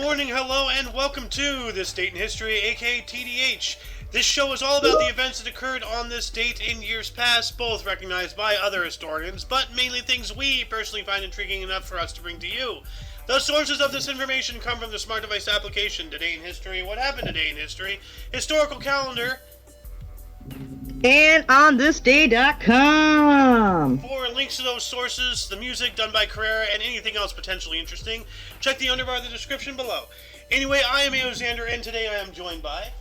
morning, hello, and welcome to This Date in History, aka TDH. This show is all about the events that occurred on this date in years past, both recognized by other historians, but mainly things we personally find intriguing enough for us to bring to you. The sources of this information come from the Smart Device application, Today in History, What Happened Today in History, Historical Calendar, and on thisday.com. For links to those sources, the music done by Carrera, and anything else potentially interesting, check the underbar of the description below. Anyway, I am Xander, and today I am joined by...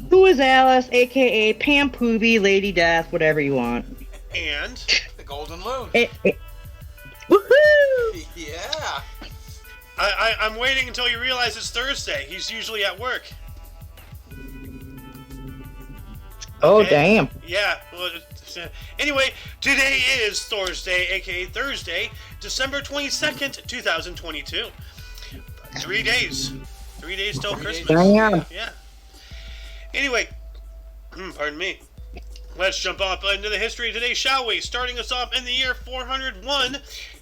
Who is Alice, a.k.a. Pam Poobie, Lady Death, whatever you want. And... The Golden Loon. Woohoo! Yeah. I'm waiting until you realize it's Thursday. He's usually at work. Oh, Okay. damn. Yeah. Well, anyway, today is Thursday, aka Thursday, December 22nd, 2022. 3 days. 3 days till Christmas. Damn. Yeah. Anyway, pardon me. Let's jump off into the history today, shall we? Starting us off in the year 401,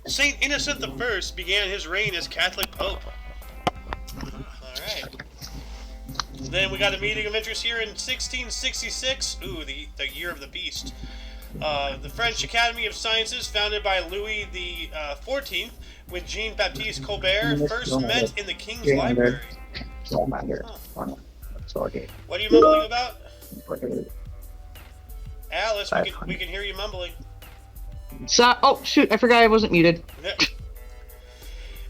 Saint Innocent I began his reign as Catholic Pope. Alright. Then we got a meeting of interest here in 1666. Ooh, the year of the beast. The French Academy of Sciences, founded by Louis the 14th, with Jean-Baptiste Colbert, first met in the King's Library. Huh. What are you mumbling about? Alice, we can hear you mumbling. Oh, shoot, I forgot I wasn't muted. Yeah.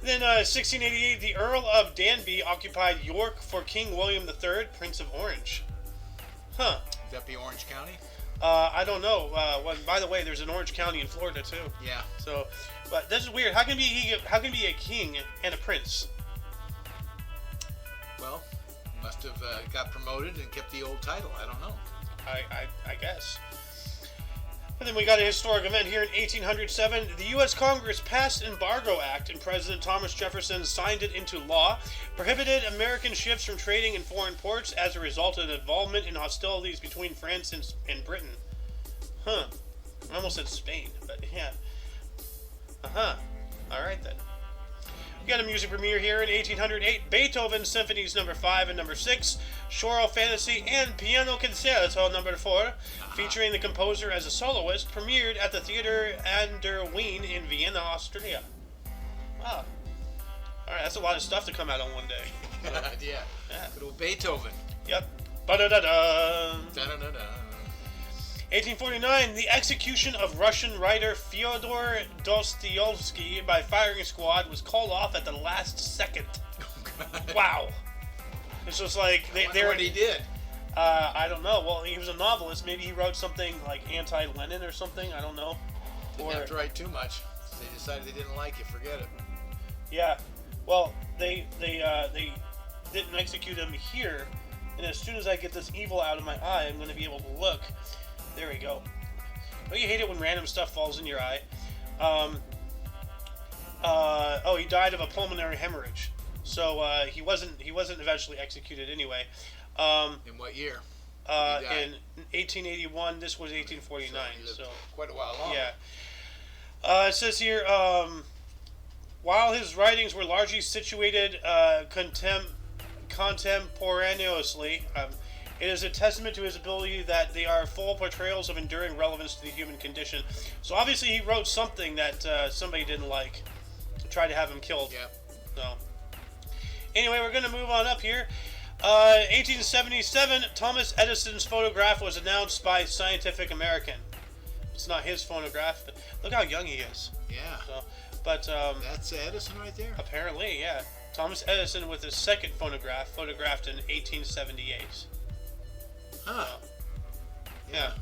Then, 1688, the Earl of Danby occupied York for King William III, Prince of Orange. Huh. Would that be Orange County? I don't know. Well, by the way, there's an Orange County in Florida too. Yeah. So, but this is weird. How can he be a king and a prince? Well, he must have got promoted and kept the old title. I don't know. I guess. And then we got a historic event here in 1807. The U.S. Congress passed Embargo Act, and President Thomas Jefferson signed it into law, prohibited American ships from trading in foreign ports as a result of involvement in hostilities between France and Britain. Huh. I almost said Spain, but yeah. Uh-huh. Alright then. We got a music premiere here in 1808. Beethoven Symphonies No. 5 and No. 6, Choral Fantasy, and Piano Concerto No. 4, featuring the composer as a soloist, premiered at the Theater an der Wien in Vienna, Austria. Wow. Alright, that's a lot of stuff to come out on one day. Yeah. Yeah. Good old Beethoven. Yep. Ba-da-da-da. Da-da-da-da. 1849, the execution of Russian writer Fyodor Dostoevsky by firing squad was called off at the last second. Wow. It's just like... I wonder what he did. I don't know. Well, he was a novelist. Maybe he wrote something like anti-Lenin or something. I don't know. Didn't have to write too much. They decided they didn't like it. Forget it. Yeah. Well, they didn't execute him here. And as soon as I get this evil out of my eye, I'm going to be able to look. There we go. Don't you hate it when random stuff falls in your eye? Oh, he died of a pulmonary hemorrhage. So he wasn't eventually executed anyway. In what year? In 1881. This was 1849. So quite a while long. Yeah. It says here, while his writings were largely situated contemporaneously, it is a testament to his ability that they are full portrayals of enduring relevance to the human condition. So obviously he wrote something that somebody didn't like. Tried to have him killed. Yep. So anyway, we're going to move on up here. 1877, Thomas Edison's photograph was announced by Scientific American. It's not his phonograph, but look how young he is. Yeah. So, but that's Edison right there. apparently, yeah. Thomas Edison with his second phonograph, photographed in 1878. Huh. Yeah.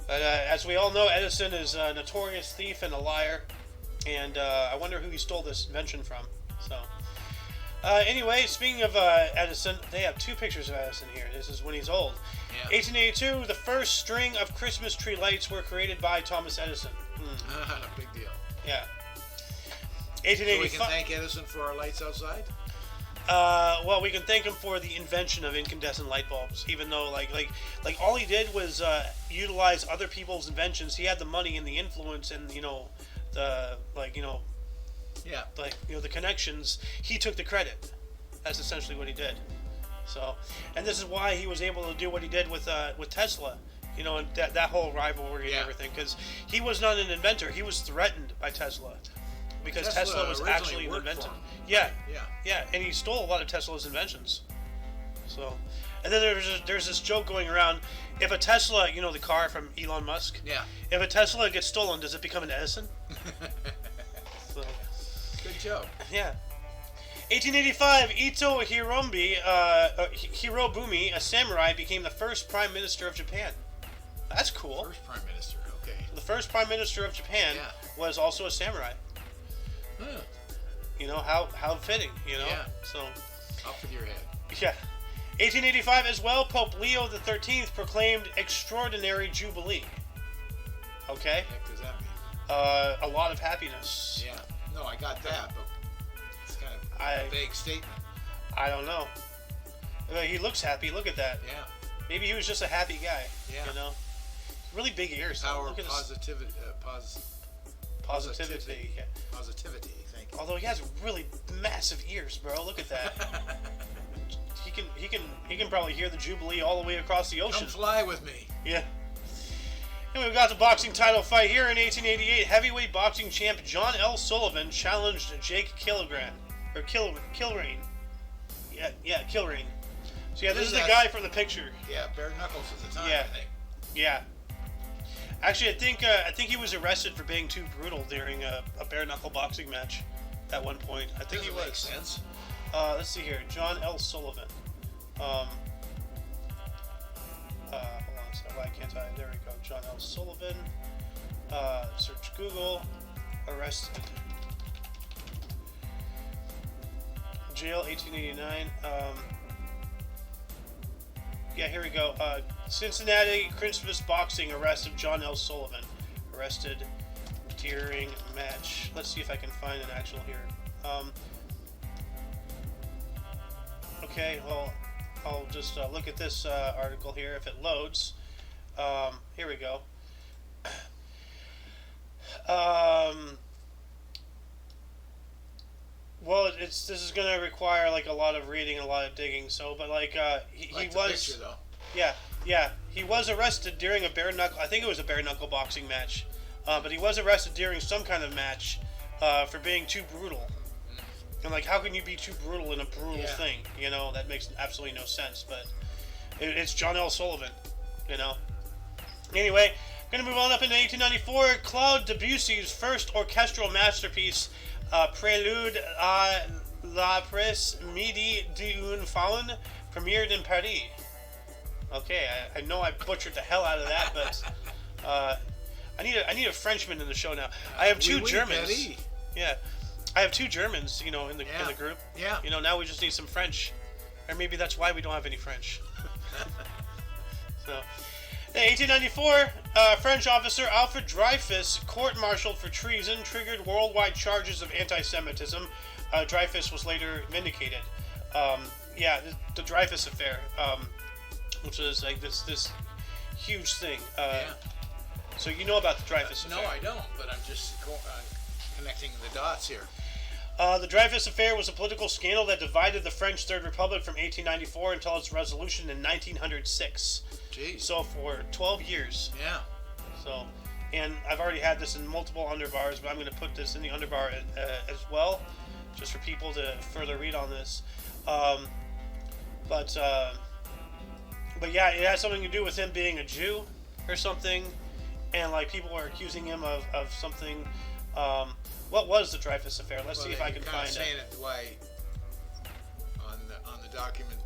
But as we all know, Edison is a notorious thief and a liar. And I wonder who he stole this invention from. So, anyway, speaking of Edison, they have two pictures of Edison here. This is when he's old. Yeah. 1882, the first string of Christmas tree lights were created by Thomas Edison. Big deal. Yeah. So we 1885. can thank Edison for our lights outside? Well, we can thank him for the invention of incandescent light bulbs. Even though, like all he did was utilize other people's inventions. He had the money and the influence, and the Yeah. Like, the connections, he took the credit. That's essentially what he did. So, and this is why he was able to do what he did with Tesla. And that whole rivalry and everything, because he was not an inventor. He was threatened by Tesla, because Tesla was actually an inventor. Yeah, and he stole a lot of Tesla's inventions. So, and then there's this joke going around: if a Tesla, the car from Elon Musk, if a Tesla gets stolen, does it become an Edison? So, good joke. Yeah. 1885, Ito Hirobumi, a samurai, became the first prime minister of Japan. That's cool. First prime minister, okay. The first prime minister of Japan was also a samurai. Huh. How fitting, Yeah. So, off with your head. Yeah. 1885 as well, Pope Leo XIII proclaimed extraordinary jubilee. Okay? What the heck does that mean? A lot of happiness. Yeah. No, I got that, but it's kind of a vague statement. I don't know. He looks happy. Look at that. Yeah. Maybe he was just a happy guy. Yeah. Really big ears. Power Look of at positivity. positivity. Yeah. Positivity. Thank you. Although he has really massive ears, bro. Look at that. He can probably hear the Jubilee all the way across the ocean. Come fly with me. Yeah. And we've got the boxing title fight here in 1888. Heavyweight boxing champ John L. Sullivan challenged Jake Kilrain. Yeah, Kilrain. So yeah, this is the guy from the picture. Yeah, bare knuckles at the time. Yeah. I think. Yeah. Actually, I think he was arrested for being too brutal during a bare knuckle boxing match at one point. I think he was. Makes sense. Let's see here. John L. Sullivan. Hold on a second. Why can't I? There we go. John L. Sullivan. Search Google. Arrested. Jail 1889. Yeah, here we go. Cincinnati Christmas boxing arrest of John L. Sullivan. Arrested during match. Let's see if I can find an actual here. Okay, well, I'll just look at this article here if it loads. Here we go. Well, this is gonna require like a lot of reading and a lot of digging. So, but he Like the was. picture, though. Yeah, he was arrested during a bare knuckle. I think it was a bare knuckle boxing match, but he was arrested during some kind of match for being too brutal. And how can you be too brutal in a brutal thing? That makes absolutely no sense. But it's John L. Sullivan. Anyway, gonna move on up into 1894. Claude Debussy's first orchestral masterpiece, Prélude à l'après-midi d'une faune, premiered in Paris. Okay, I know I butchered the hell out of that, but I need a Frenchman in the show now. I have two Germans. Paris. Yeah, I have two Germans, in the group. Yeah. Now we just need some French, or maybe that's why we don't have any French. So, in 1894, French officer Alfred Dreyfus, court-martialed for treason, triggered worldwide charges of anti-Semitism. Dreyfus was later vindicated. The Dreyfus affair, which was like this huge thing. So you know about the Dreyfus affair? No, I don't, but I'm just connecting the dots here. The Dreyfus Affair was a political scandal that divided the French Third Republic from 1894 until its resolution in 1906. Jeez. So for 12 years. Yeah. So, and I've already had this in multiple underbars, but I'm going to put this in the underbar as well, just for people to further read on this. But yeah, it has something to do with him being a Jew or something, and people are accusing him of something. What was the Dreyfus Affair? Let's see if I can find it. Saying it why on the document.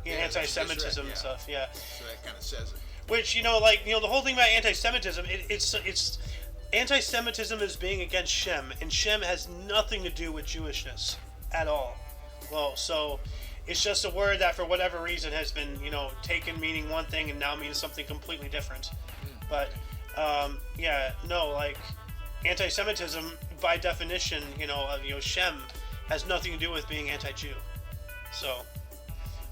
Yeah, anti-Semitism and stuff. Yeah. So that kind of says it. Which the whole thing about anti-Semitism, it's anti-Semitism is being against Shem, and Shem has nothing to do with Jewishness at all. Well, so it's just a word that for whatever reason has been taken meaning one thing and now means something completely different. But anti-Semitism by definition, Shem has nothing to do with being anti-Jew. So,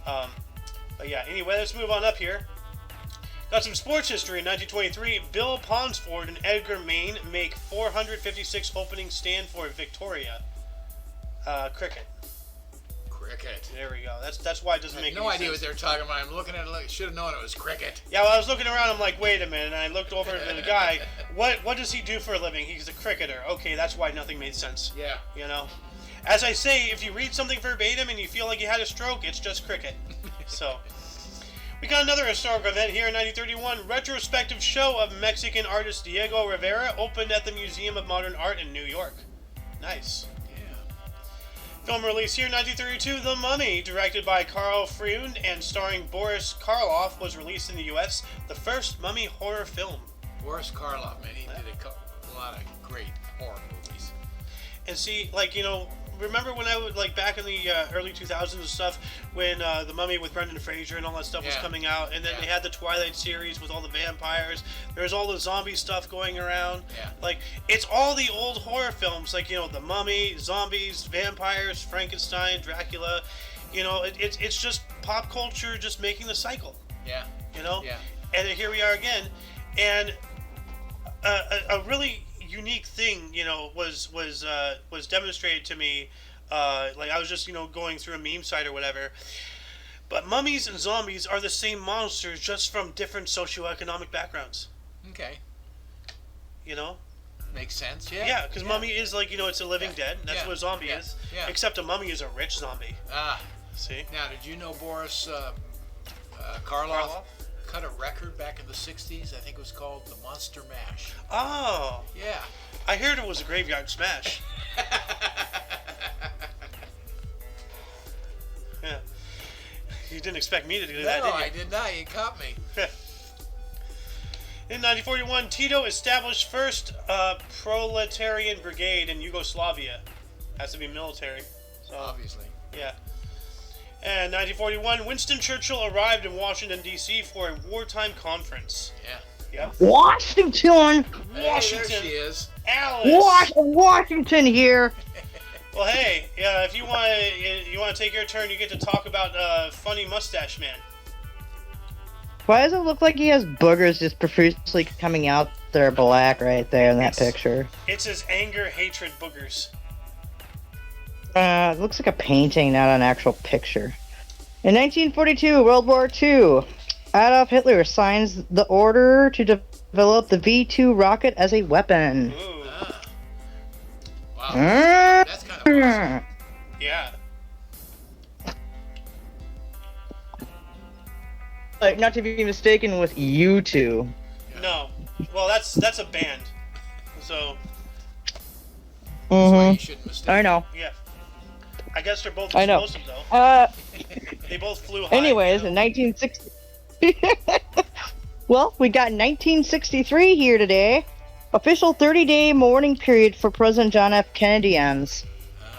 but yeah. Anyway, let's move on up here. Got some sports history. In 1923, Bill Ponsford and Edgar Mayne make 456 opening stand for Victoria. Cricket. Cricket. There we go. That's why it doesn't I make had no any idea sense. what they were talking about. I'm looking at it like, should have known it was cricket. Yeah, well, I was looking around. I'm like, wait a minute. And I looked over to the guy. What does he do for a living? He's a cricketer. Okay, that's why nothing made sense. Yeah. You know? As I say, if you read something verbatim and you feel like you had a stroke, it's just cricket. So, we got another historical event here in 1931. Retrospective show of Mexican artist Diego Rivera opened at the Museum of Modern Art in New York. Nice. Yeah. Film release here in 1932, The Mummy, directed by Karl Freund and starring Boris Karloff, was released in the U.S., the first mummy horror film. Boris Karloff, man, he did a lot of great horror movies. And see, like, you know, remember when I was, like, back in the early 2000s and stuff, when The Mummy with Brendan Fraser and all that stuff was coming out, and then they had the Twilight series with all the vampires, there was all the zombie stuff going around. Yeah. Like, it's all the old horror films, like, you know, The Mummy, zombies, vampires, Frankenstein, Dracula, you know, it's just pop culture just making the cycle. Yeah. You know? Yeah. And then here we are again, and a really unique thing, you know, was demonstrated to me. Like I was just, you know, going through a meme site or whatever. But mummies and zombies are the same monsters, just from different socioeconomic backgrounds. Okay. You know? Makes sense. Yeah. Yeah, because mummy is like, you know, it's a living dead. That's what a zombie Yeah. is. Yeah. Except a mummy is a rich zombie. Ah. See? Now, did you know Boris Karloff cut a record back in the 60s? I think it was called the Monster Mash. Oh. Yeah. I heard it was a graveyard smash. Yeah. You didn't expect me to do that, did you? No, I did not. You caught me. In 1941, Tito established first proletarian brigade in Yugoslavia. Has to be military. So, Obviously. yeah. And 1941, Winston Churchill arrived in Washington, D.C. for a wartime conference. Yeah. Yep. Washington! Hey, Washington. there she is. Alice! Washington here! Well, hey, if you want to take your turn, you get to talk about funny mustache man. Why does it look like he has boogers just profusely coming out there black right there in that picture? It's his anger, hatred, boogers. It looks like a painting, not an actual picture. In 1942, World War II, Adolf Hitler signs the order to develop the V-2 rocket as a weapon. Ooh. Wow. That's kind of awesome. Yeah. Like, not to be mistaken with U2. No. Well, that's a band. So, That's why you Mm-hmm. shouldn't mistake. I know. yeah. I guess they're both I know. explosive, though. They both flew high. Anyways, you in know? 1960... Well, we got 1963 here today. Official 30-day mourning period for President John F. Kennedy ends.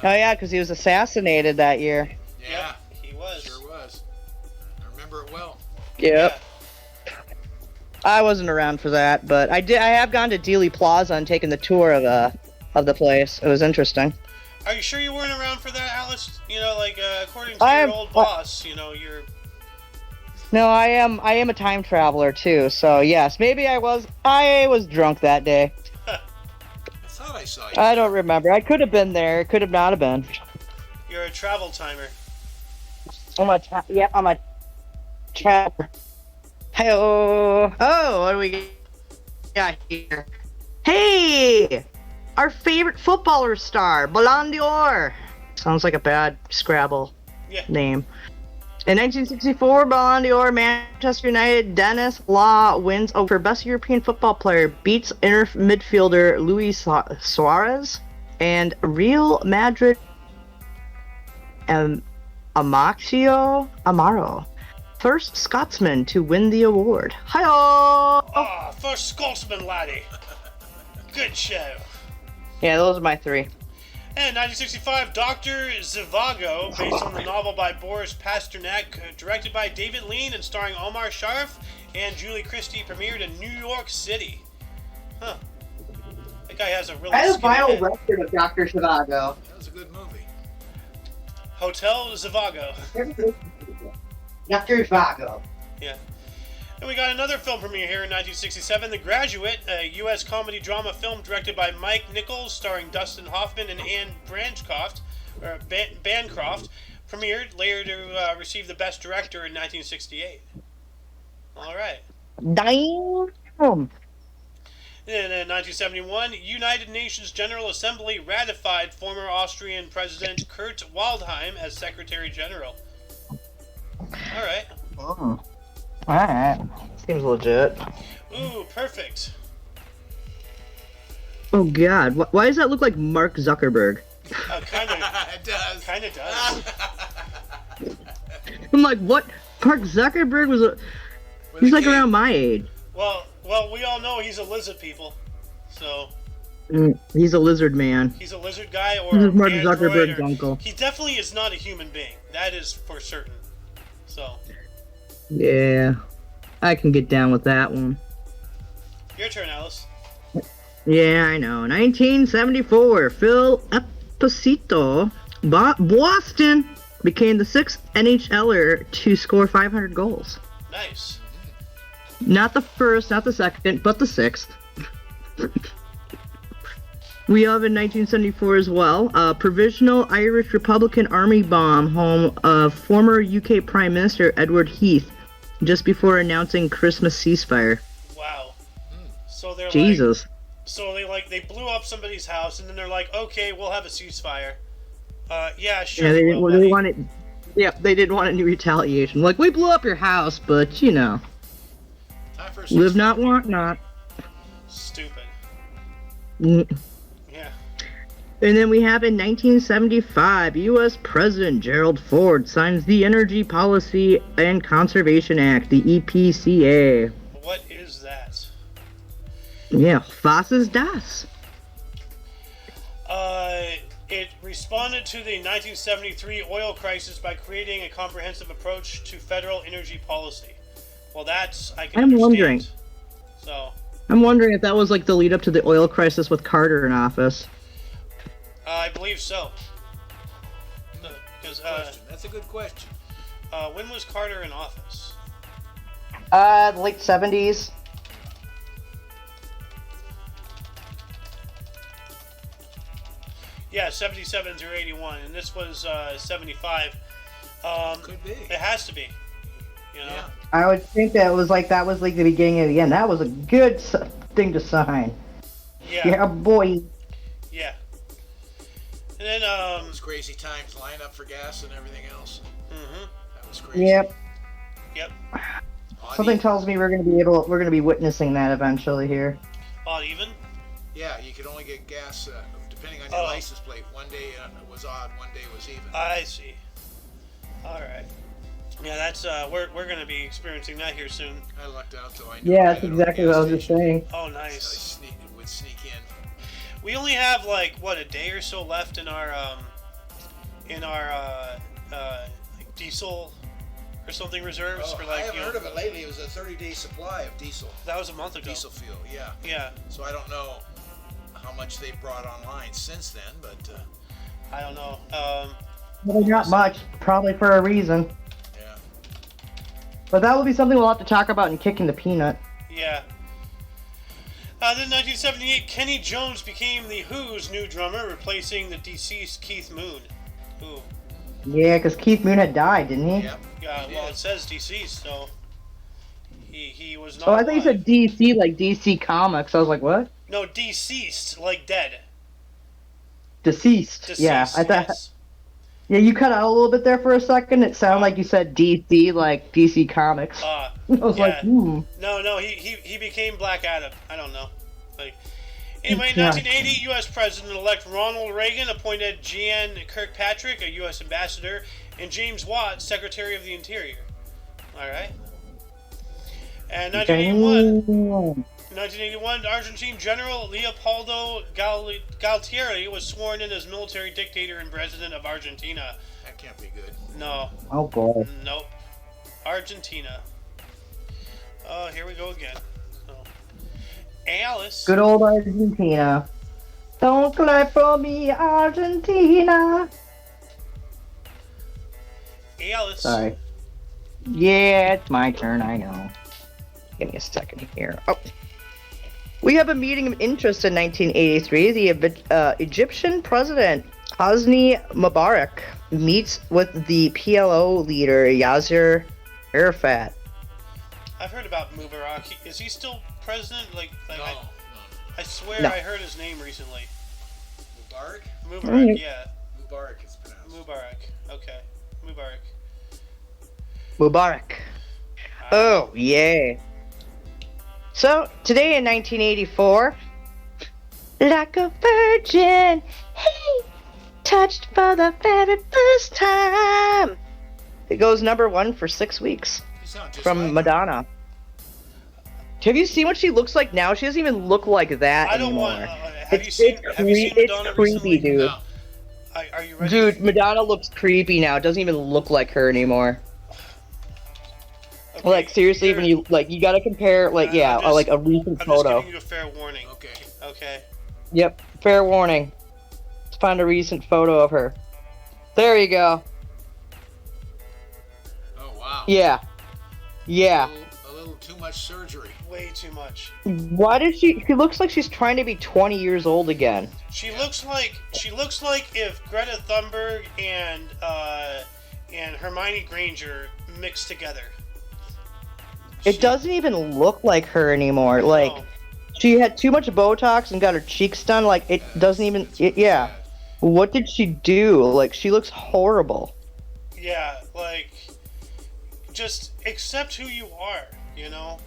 Oh yeah, because he was assassinated that year. Yeah. He was. Sure was. I remember it well. Yep. I wasn't around for that, but I have gone to Dealey Plaza and taken the tour of the place. It was interesting. Are you sure you weren't around for that, Alice? You know, like, according to I your am- old boss, you know, you're... No, I am a time traveler too. So yes, maybe I was drunk that day. I thought I saw you. I don't remember. I could have been there. It could have not have been. You're a travel timer. I'm a traveler. Hey-oh. Oh, what do we got here? Hey! Our favorite footballer star, Ballon d'Or. Sounds like a bad Scrabble name. In 1964, Ballon d'Or, Manchester United, Dennis Law wins over Best European Football Player, beats inner midfielder Luis Suarez, and Real Madrid Amaxio Amaro. First Scotsman to win the award. Hi-oh! Ah, first Scotsman, laddie. Good show. Yeah, those are my three. And 1965, Dr. Zhivago, based on the novel by Boris Pasternak, directed by David Lean and starring Omar Sharif and Julie Christie, premiered in New York City. Huh. That guy has a really I have a skinny vinyl head. record of Dr. Zhivago. That was a good movie. Hotel Zhivago. Dr. Zhivago. Yeah. And we got another film premiere here in 1967, The Graduate, a U.S. comedy drama film directed by Mike Nichols, starring Dustin Hoffman and Anne Branchcroft, Bancroft, premiered, later to receive the Best Director in 1968. All right. Damn. In 1971, United Nations General Assembly ratified former Austrian President Kurt Waldheim as Secretary General. All right. Oh. Alright. Seems legit. Ooh, perfect. Oh god, why does that look like Mark Zuckerberg? Kind of. It does. Kind of does. I'm like, what? Mark Zuckerberg he's like around my age. Well, we all know he's a lizard people. So. He's a lizard man. He's a lizard guy or This is a Mark android Zuckerberg's or, uncle. He definitely is not a human being. That is for certain. So. Yeah. I can get down with that one. Your turn, Alice. Yeah, I know. 1974, Phil Esposito, Boston, became the 6th NHLer to score 500 goals. Nice. Not the first, not the second, but the 6th. We have in 1974 as well, provisional Irish Republican Army bomb home of former UK Prime Minister Edward Heath, just before announcing Christmas ceasefire. Wow. So they're Jesus. They blew up somebody's house and then they're like, okay, we'll have a ceasefire. Yeah, sure. Yeah, they buddy. wanted. Yeah, they didn't want any retaliation. Like, we blew up your house, but you know, Time for a live ceasefire. not, want not. Stupid. Mm. Yeah. And then we have in 1975, U.S. President Gerald Ford signs the Energy Policy and Conservation Act, the EPCA. What is that? Yeah, was ist das? It responded to the 1973 oil crisis by creating a comprehensive approach to federal energy policy. Well, that's I can I'm understand. wondering. So. I'm wondering if that was like the lead up to the oil crisis with Carter in office. I believe so. Because That's a good question. when was Carter in office? Late 70s. Yeah, 77 through 81, and this was 75. Could be. It has to be. You know. Yeah. I would think that was like the beginning of the end. That was a good thing to sign. Yeah, boy. Yeah. And then Those crazy times, line up for gas and everything else. Mhm. That was crazy. Yep. Yep. Something tells me we're gonna be witnessing that eventually here. Odd even. Yeah, you could only get gas depending on your license plate. One day it was odd, one day was even. I see. All right. Yeah, that's we're gonna be experiencing that here soon. I lucked out though. I knew Yeah, I that's had a exactly gas what I was just station, saying. Oh, So nice. I would sneak in. We only have like what, a day or so left in our like diesel or something reserves Oh, for I like haven't heard of it lately. It was a 30-day supply of diesel. That was a month ago. Diesel fuel, yeah. Yeah, So I don't know how much they brought online since then, but I don't know. Well, not much, probably for a reason. yeah. But that will be something we'll have to talk about in Kicking the Peanut. Yeah. Then 1978, Kenny Jones became the Who's new drummer, replacing the deceased Keith Moon. Ooh. Yeah, because Keith Moon had died, didn't he? Yep. Yeah, he well, did. it says deceased, so he was not. Oh, I thought you said alive. DC, like DC Comics. I was like, what? No, deceased, like dead. Deceased. Deceased. Yeah, I thought. Yes. Yeah, you cut out a little bit there for a second. It sounded like you said DC, like DC Comics. I was yeah. like, hmm. No, he became Black Adam. I don't know. Like, anyway, Yeah. 1980, U.S. President-elect Ronald Reagan appointed Jean Kirkpatrick, a U.S. ambassador, and James Watt, Secretary of the Interior. All right. And 1981, Argentine General Leopoldo Galtieri was sworn in as military dictator and president of Argentina. That can't be good. No, Oh boy. nope. Argentina. Oh, here we go again. So, Alice. Good old Argentina. Don't clap for me, Argentina. Alice. Sorry. Yeah, it's my turn, I know. Give me a second here. Oh. We have a meeting of interest in 1983. The Egyptian president, Hosni Mubarak meets with the PLO leader Yasser Arafat. I've heard about Mubarak. Is he still president? No. I swear No. I heard his name recently. Mubarak? Mubarak, yeah. Mubarak is pronounced. Mubarak. Okay. Mubarak. Mubarak. Oh, yeah. So, today in 1984, like a virgin, hey, touched for the very first time. It goes #1 for 6 weeks You sound just from like her. Madonna. Have you seen what she looks like now? She doesn't even look like that I don't anymore. want. Have you seen Madonna it's creepy, recently? dude. No. Are you ready? Dude, Madonna looks creepy now. It doesn't even look like her anymore. Okay, Like seriously, when you like, you gotta compare, like, I'm yeah, just- like a recent I'm photo. just giving you a fair warning. Okay. Okay. Yep, fair warning. Let's find a recent photo of her. There you go. Oh, wow. Yeah. Yeah. A little too much surgery. Way too much. Why did she looks like she's trying to be 20 years old again. She looks like if Greta Thunberg and Hermione Granger mixed together. It doesn't even look like her anymore. Like, No. she had too much Botox and got her cheeks done. Like, it doesn't even, yeah. Sad. What did she do? Like, she looks horrible. Yeah, like, just accept who you are, you know?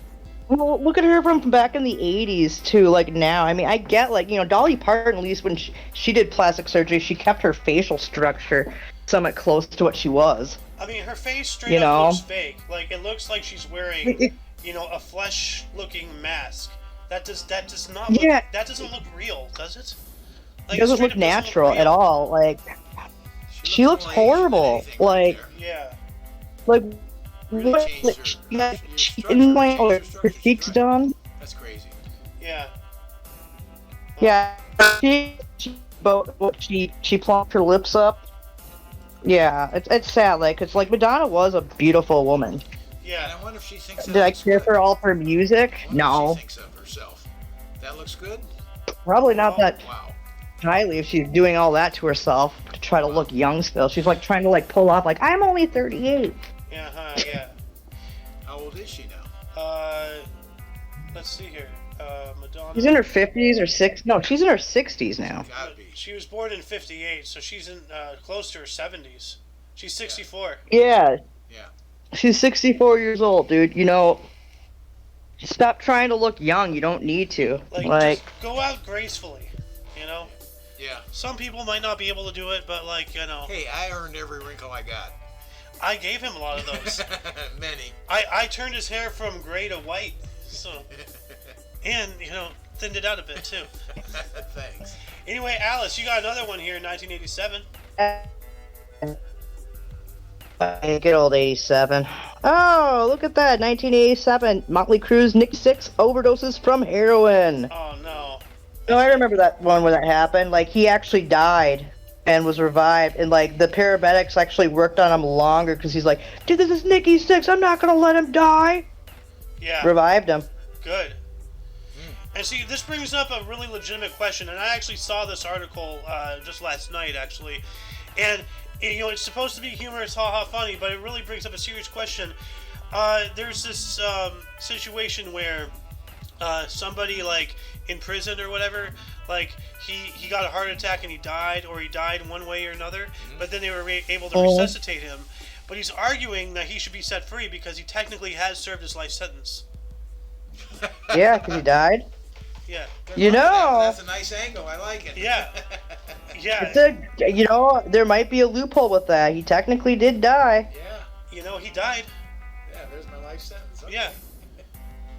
Well, look at her from back in the 80s, too, like now. I mean, I get, like, you know, Dolly Parton, at least when she did plastic surgery, she kept her facial structure somewhat close to what she was. I mean, her face straight You up know? looks fake. Like, it looks like she's wearing, you know, a flesh-looking mask. That does not look, Yeah. that doesnn't look real, does it? It Like, doesn't straight look up natural real. at all. Like, she looks more Asian than horrible. anything Like, right Yeah. like, Really what? changed Like, her- she got her she structure, didn't like changed her her structure, cheeks right. done. That's crazy. Yeah. Yeah, she plumped her lips up. Yeah, it's sad. Like, it's like Madonna was a beautiful woman. And Yeah. I wonder if she thinks that Did I looks care good. for all of her music? I wonder what No, she thinks of herself. That looks good? probably not that Wow. highly if she's doing all that to herself to try to look young still. She's like trying to like pull off like, I'm only 38. Yeah, yeah. How old is she now? Let's see here. Madonna. She's in her 50s or 6. No, she's in her 60s now. Gotta be. She was born in 58, so she's in close to her 70s. She's 64. Yeah, Yeah. she's 64 years old, dude. You know, stop trying to look young. You don't need to. Like, just go out gracefully, you know? Yeah. Some people might not be able to do it, but, like, you know, Hey, I earned every wrinkle I got. I gave him a lot of those. Many. I turned his hair from gray to white, so, and, you know, thinned it out a bit, too. Thanks. Anyway, Alice, you got another one here in 1987. Good old 87. Oh, look at that. 1987. Motley Crue's Nick Six overdoses from heroin. Oh, no. No, I remember that one where that happened. Like, he actually died and was revived. And, like, the paramedics actually worked on him longer because he's like, dude, this is Nicky Six. I'm not going to let him die. Yeah. Revived him. Good. And see, this brings up a really legitimate question, and I actually saw this article just last night, actually. And, you know, it's supposed to be humorous, ha-ha, funny, but it really brings up a serious question. There's this situation where somebody, like, in prison or whatever, like, he got a heart attack and he died, or he died in one way or another, but then they were able to resuscitate him. But he's arguing that he should be set free because he technically has served his life sentence. Yeah, because he died. Yeah. You know. That's a nice angle. I like it. Yeah. Yeah. It's a, you know, there might be a loophole with that. He technically did die. Yeah. You know, he died. Yeah, there's my life sentence. Okay. Yeah.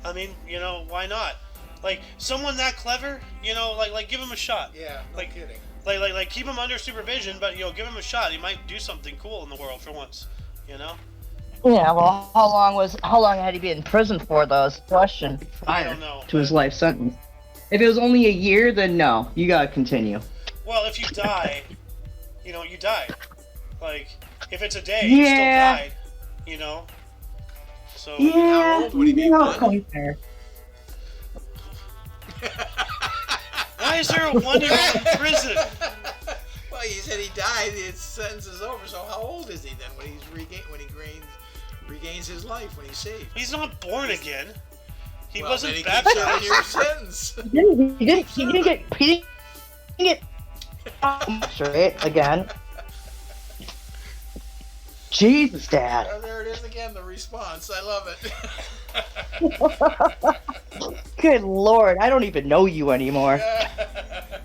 I mean, you know, why not? Like, someone that clever, you know, like give him a shot. Yeah, no Like- kidding. Like keep him under supervision, but, you know, give him a shot. He might do something cool in the world for once, you know? Yeah, well, how long had he been in prison for, though, is the question. I don't know. To his life sentence. If it was only a year, then no. You gotta continue. Well, if you die, you know, you died. Like, if it's a day, Yeah. you still died, you know? So, How old would he be? no, One? fair. why is there a 1-year-old in prison? Well, he said he died. His sentence is over. So how old is he then when he's regains his life when he's saved? He's not born again. He Well, wasn't then he keeps serving baptized. your sentence. He didn't get right again. Jesus, Dad. Oh, there it is again, the response. I love it. Good Lord, I don't even know you anymore.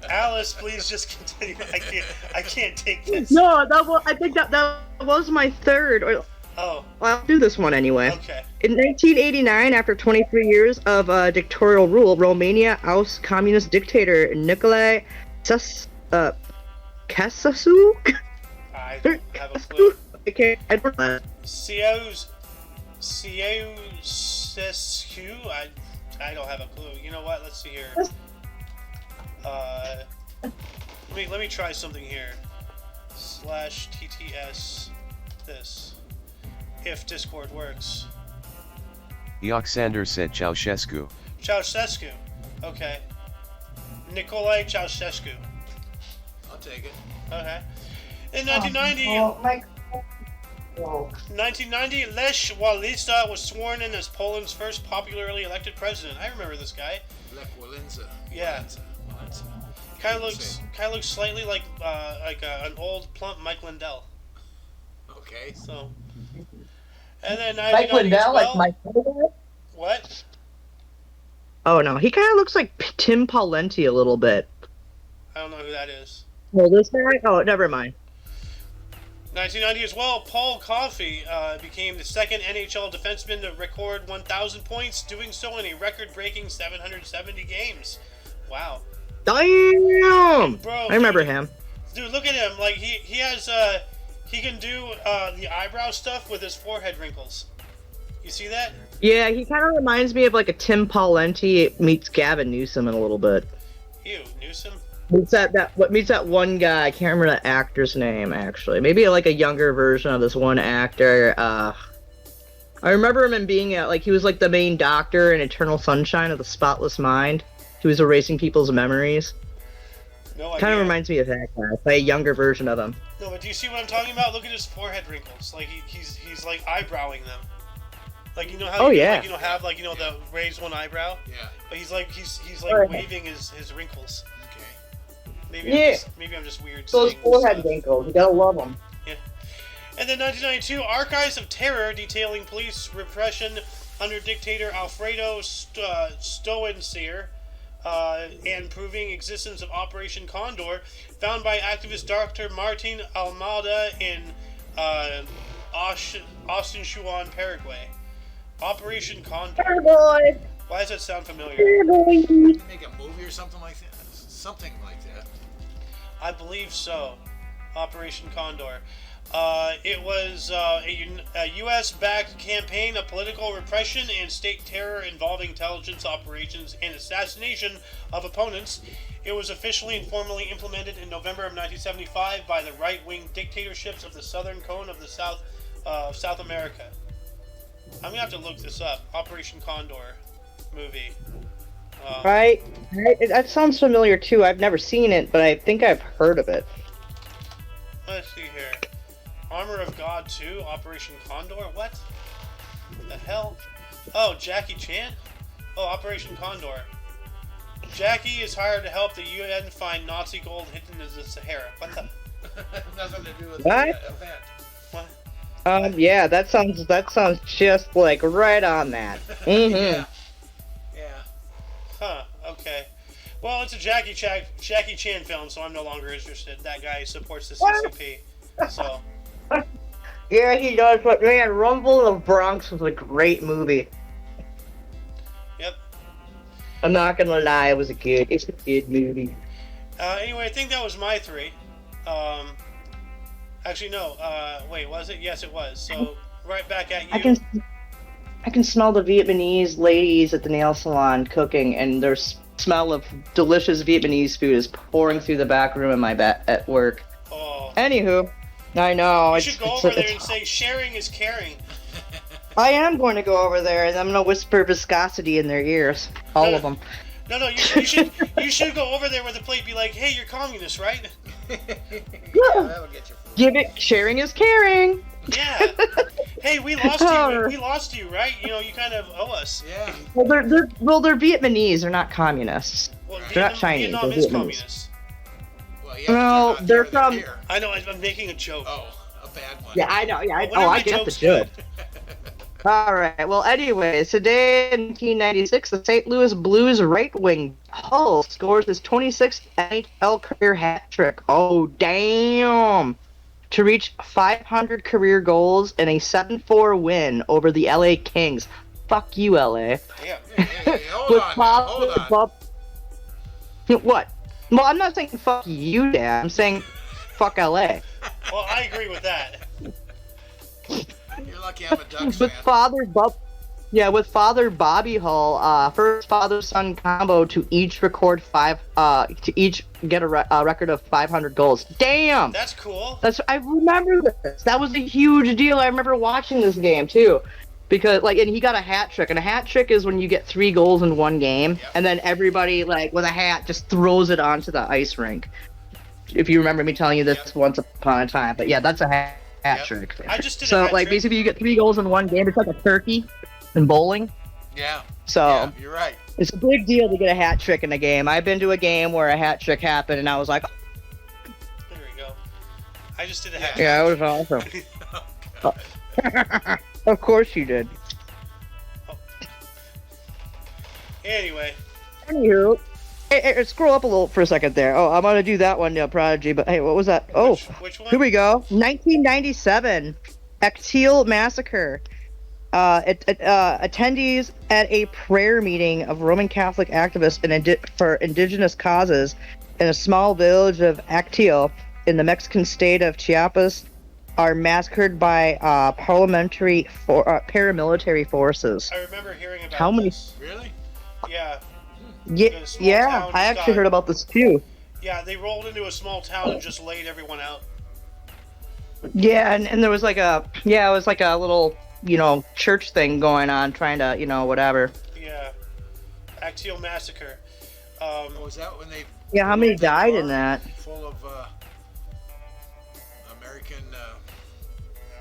Alice, please just continue. I can't take this. No, I think that was my third. Oh, Well, I'll do this one anyway. okay. In 1989, after 23 years of dictatorial rule, Romania ousted communist dictator Nicolae Ceausescu. I don't have a clue. I don't know. Ceausescu? I don't have a clue. You know what? Let's see here. Let me try something here. /TTS this. If Discord works. Alexander said Ceausescu. Ceausescu. Okay. Nicolae Ceausescu. I'll take it. Okay. In 1990, Oh, my. 1990, Lech Walesa was sworn in as Poland's first popularly elected president. I remember this guy. Lech Walesa. Yeah. Walesa. Kind of looks slightly like an old plump Mike Lindell. Okay. So. And then Mike 1990 as Lindell, well. like Mike. What? Oh no, he kind of looks like Tim Pawlenty a little bit. I don't know who that is. Well, this guy? Oh, never mind. 1990 as well, Paul Coffey became the second NHL defenseman to record 1,000 points, doing so in a record-breaking 770 games. Wow. Damn! Bro, I remember him. Dude, look at him. Like, he has, he can do the eyebrow stuff with his forehead wrinkles. You see that? Yeah, he kind of reminds me of like a Tim Pawlenty meets Gavin Newsom in a little bit. Ew, Newsom? Meets that one guy? I can't remember the actor's name actually. Maybe like a younger version of this one actor. I remember him in being like he was like the main doctor in Eternal Sunshine of the Spotless Mind. He was erasing people's memories. No idea. Kind of reminds me of that guy. Like a younger version of him. No, but do you see what I'm talking about? Look at his forehead wrinkles. Like he's like eyebrowing them. Like you know how yeah. like, have like the raised one eyebrow. Yeah. But he's like Right. waving his wrinkles. Okay. Maybe I'm just weird. Those saying forehead stuff. wrinkles, you gotta love them. Yeah. And then 1992, Archives of Terror detailing police repression under dictator Alfredo Stoenseer and proving existence of Operation Condor, found by activist Dr. Martin Almada in Asunción, Paraguay. Operation Condor. Hey boy! Why does that sound familiar? Hey boy! Make a movie or something like that. Something like that. I believe so. Operation Condor. It was a U.S.-backed campaign of political repression and state terror involving intelligence operations and assassination of opponents. It was officially and formally implemented in November of 1975 by the right-wing dictatorships of the southern cone of the South America. I'm gonna have to look this up. Operation Condor movie. Right? That sounds familiar too. I've never seen it, but I think I've heard of it. Let's see here. Armor of God 2, Operation Condor? What? The hell? Oh, Jackie Chan? Oh, Operation Condor. Jackie is hired to help the UN find Nazi gold hidden in the Sahara. What the? Nothing to do with What? the event. What? Yeah, that sounds just like right on that. Mm-hmm. Yeah. Yeah. Huh, okay. Well, it's a Jackie Chan film, so I'm no longer interested. That guy supports the CCP. So, Yeah, he does, but man, Rumble in the Bronx was a great movie. yep. I'm not gonna lie, it's a good movie. Anyway, I think that was my three. Actually, no. Wait, was it? Yes, it was. So, right back at you. I can smell the Vietnamese ladies at the nail salon cooking, and their smell of delicious Vietnamese food is pouring through the back room in my at work. Oh. Anywho, I know. You should go over there and say, sharing is caring. I am going to go over there, and I'm going to whisper viscosity in their ears. All of them. No, you should go over there with a plate, be like, hey, you're communist, right? That'll get you. Give it. Sharing is caring. Yeah. Hey, we lost you. We lost you, right? You know, you kind of owe us. Yeah. Well, they're Vietnamese. They're not communists. Well, They're not Chinese. Vietnam They're is Vietnamese. communist. Well, yeah. Well, they're from. Here. I know. I'm making a joke. Oh, a bad one. Yeah, I know. Yeah, Well, I get the joke's joke. good. All right. Well, anyways, today in 1996, the St. Louis Blues right-wing Hull scores his 26th NHL career hat trick. Oh, damn! To reach 500 career goals in a 7-4 win over the LA Kings. Fuck you, LA. Yeah. Hey, hold on. What? Well, I'm not saying fuck you, Dad. I'm saying fuck LA. Well, I agree with that. You're lucky I'm a Ducks With fan. with Father Bobby Hull, first father-son combo to each get a record of 500 goals. Damn! That's cool. I remember this. That was a huge deal. I remember watching this game too, because and he got a hat trick. And a hat trick is when you get 3 goals in one game, and then everybody with a hat just throws it onto the ice rink. If you remember me telling you this once upon a time, but yeah, that's a hat trick. I just did a So hat trick. basically, you get 3 goals in one game. It's like a turkey in bowling. Yeah. So Yeah, you're right. it's a big deal to get a hat trick in a game. I've been to a game where a hat trick happened, and I was like, There we go. I just did a hat yeah, trick. it was awesome. Of course you did. Anyway, Anywho, hey, scroll up a little for a second there. Oh, I'm gonna do that one, Prodigy. But hey, what was that? Oh, which one? here we go. 1997, Acteal Massacre. Attendees at a prayer meeting of Roman Catholic activists for indigenous causes in a small village of Acteal in the Mexican state of Chiapas are massacred by paramilitary forces. I remember hearing about How many- this. Really? Yeah. Yeah, The small yeah, town I just actually got- heard about this too. Yeah, they rolled into a small town and just laid everyone out. Yeah, and there was it was like a little, church thing going on, trying to, whatever. Yeah. Acteal Massacre. Was that when they? Yeah, how many blew up died bar in that? Full of American.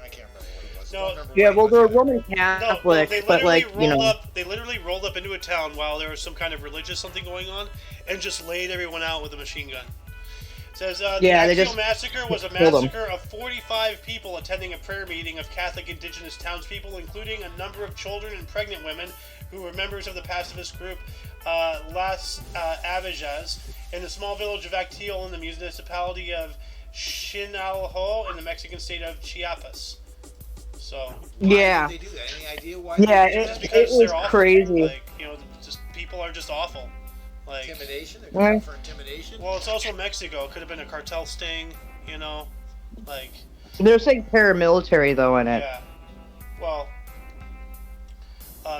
I can't remember what it was. No. Don't remember Yeah, what well, it they're was. Roman No, Catholic, they but literally they literally rolled up into a town while there was some kind of religious something going on, and just laid everyone out with a machine gun. It says the Yeah, they Acteal just Massacre was a killed 'em. massacre of 45 people attending a prayer meeting of Catholic indigenous townspeople, including a number of children and pregnant women who were members of the pacifist group Las Avejas in the small village of Acteal in the municipality of Chinalho in the Mexican state of Chiapas. So. Why yeah, did they do that? Any idea why? yeah, They did Just that? it because was they're awful. crazy. Like, just people are just awful. Like, Intimidation. They're Right. going for intimidation. well, it's also Mexico. Could have been a cartel sting, like, They're saying paramilitary though in it. yeah. Well,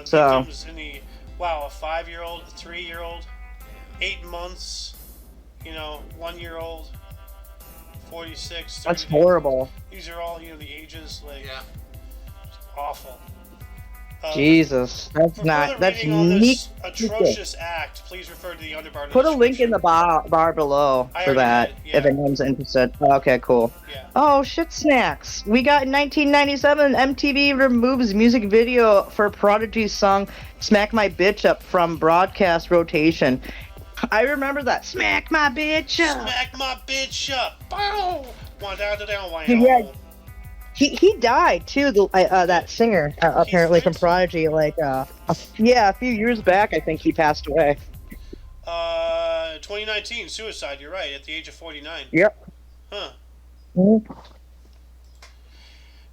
So- victims in the a 5-year-old, a 3-year-old, 8 months, 1-year-old, 46. That's 30. horrible. These are all the ages, like, Yeah. awful. Jesus, that's For not. further That's reading on neat. this atrocious act, please refer to the underbar. Put a link in the bar below I for already that did, yeah. if anyone's interested. Okay, cool. Yeah. Oh, shit snacks. We got in 1997, MTV removes music video for Prodigy's song Smack My Bitch Up from broadcast rotation. I remember that. Smack my bitch up. Smack my bitch up. Bow. Yeah. He died too. That singer apparently from Prodigy. A few years back, I think he passed away. 2019 suicide. You're right. At the age of 49. Yep. Huh. Mhm.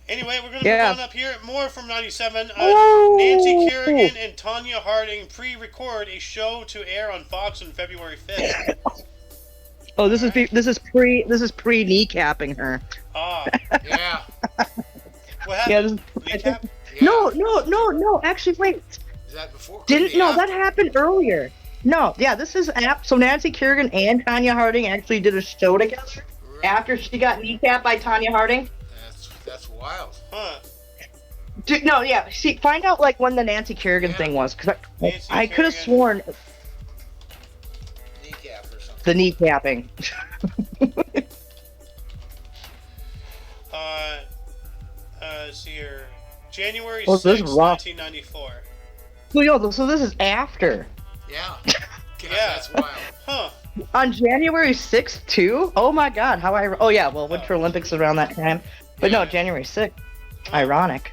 Anyway, we're gonna Yeah. move on up here. More from '97. Oh! Nancy Kerrigan and Tanya Harding pre-record a show to air on Fox on February 5th. Oh, this is pre kneecapping her. Ah. Yeah. What Yeah. happened? Kneecap? Yeah. No. Actually, wait. Is that before? That happened earlier. No, yeah, this is so Nancy Kerrigan and Tanya Harding actually did a show together Right. after she got kneecapped by Tanya Harding. That's wild. Huh. No, yeah. See, find out when the Nancy Kerrigan thing was, because Nancy I could have Kerrigan. Kneecap sworn or something. the kneecapping. let's see here. January Well, this 6th, is rough. 1994. So this is after. Yeah. God, Yeah. That's wild. Huh. On January 6th, too? Oh my god, oh yeah, well, Winter Olympics around that time. But no, Yeah. January 6th. Ironic.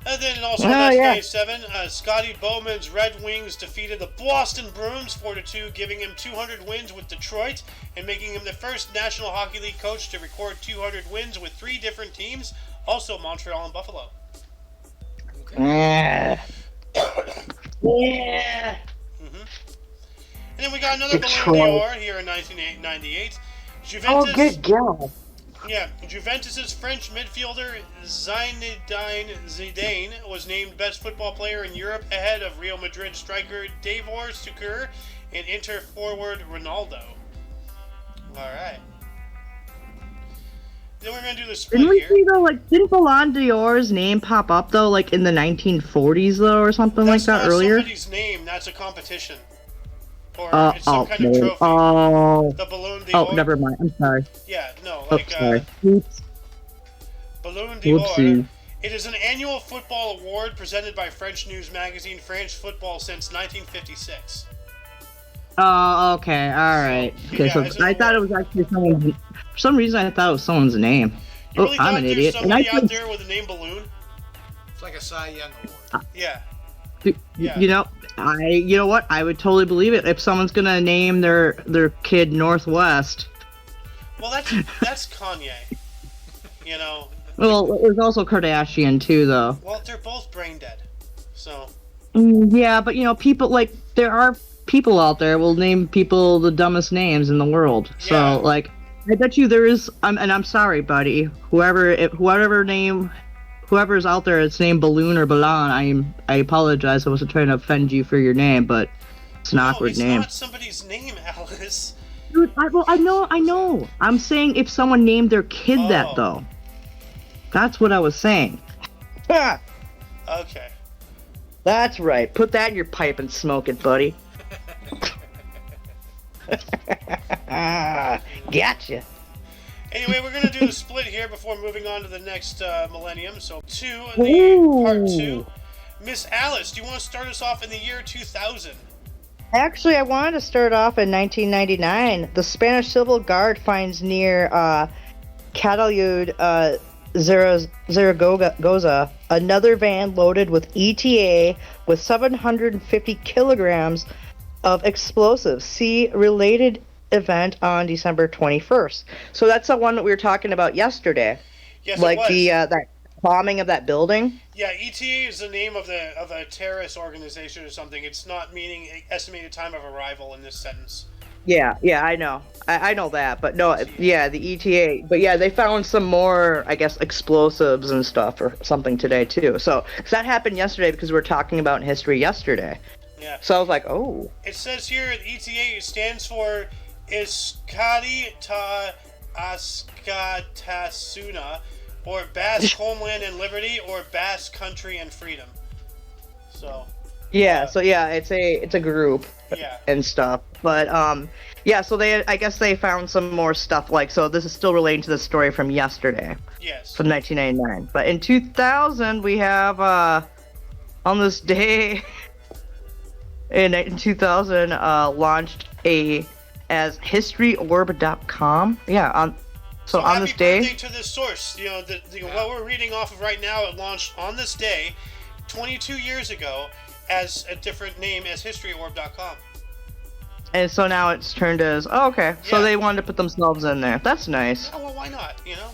And then also in Oh, yeah. 1997, Scotty Bowman's Red Wings defeated the Boston Bruins 4-2, giving him 200 wins with Detroit and making him the first National Hockey League coach to record 200 wins with 3 different teams, also Montreal and Buffalo. Yeah. Yeah. And then we got another Detroit. Ballon d'Or here in 1998. Oh, Juventus, good God. yeah, Juventus's French midfielder Zinedine Zidane was named best football player in Europe ahead of Real Madrid striker Davor Suker and Inter forward Ronaldo. All right. Then we're gonna do the split Didn't we here. see though, like, didn't Ballon d'Or's name pop up though, like in the 1940s though, or something That's like that not earlier? somebody's name. That's a competition, or it's Oh, some kind of trophy. The Ballon d'Or. oh, never mind. I'm sorry. Yeah, no, Oh, like sorry. Oops. Ballon d'Or. Whoopsie. It is an annual football award presented by French news magazine France Football since 1956. Oh, okay, all right. Okay, Yeah, so it's an I thought it was actually someone's. For some reason, I thought it was someone's name. You really I'm thought an there's idiot. And I somebody out think, there with the name Balloon? It's like a Cy Young Award. Yeah. Yeah. you know what? I would totally believe it if someone's gonna name their kid Northwest. Well, that's Kanye. You know. Well, it was also Kardashian too, though. Well, they're both brain dead. So. Yeah, but people like there are people out there will name people the dumbest names in the world. Yeah. So like, I bet you there is. And I'm sorry, buddy. Whoever's out there, it's named Balloon or Ballon. I apologize. I wasn't trying to offend you for your name, but it's an awkward it's name. not somebody's name, Alice. Dude, I know. I'm saying if someone named their kid that Oh. though. That's what I was saying. Ah, Okay. that's right. Put that in your pipe and smoke it, buddy. Gotcha. Anyway, we're gonna do the split here before moving on to the next millennium. So Ooh. part 2. Miss Alice, do you want to start us off in the year 2000? Actually, I wanted to start off in 1999. The Spanish Civil Guard finds near Catalud, Zaragoza another van loaded with ETA with 750 kilograms of explosives. See related event on December 21st. So that's the one that we were talking about yesterday. Yes, Like it was. that bombing of that building. Yeah, ETA is the name of a terrorist organization or something. It's not meaning estimated time of arrival in this sentence. Yeah, I know. I know that, but no, yeah, the ETA. But yeah, they found some more, I guess, explosives and stuff or something today too. So, 'cause that happened yesterday because we were talking about in history yesterday. Yeah. So I was like, oh. It says here ETA stands for Iskadi Ta Askatasuna, or Basque Homeland and Liberty, or Basque Country and Freedom. So. Yeah, so yeah, it's a group Yeah. and stuff. But yeah, so I guess they found some more stuff so this is still relating to the story from yesterday. Yes. From 1999. But in 2000 we have on this day in 2000 launched as historyorb.com. Yeah, on happy this day. birthday to this source. You know, what we're reading off of right now, it launched on this day 22 years ago as a different name as historyorb.com. And so now it's turned as okay. So Yeah. they wanted to put themselves in there. That's nice. Oh, well, why not? You know?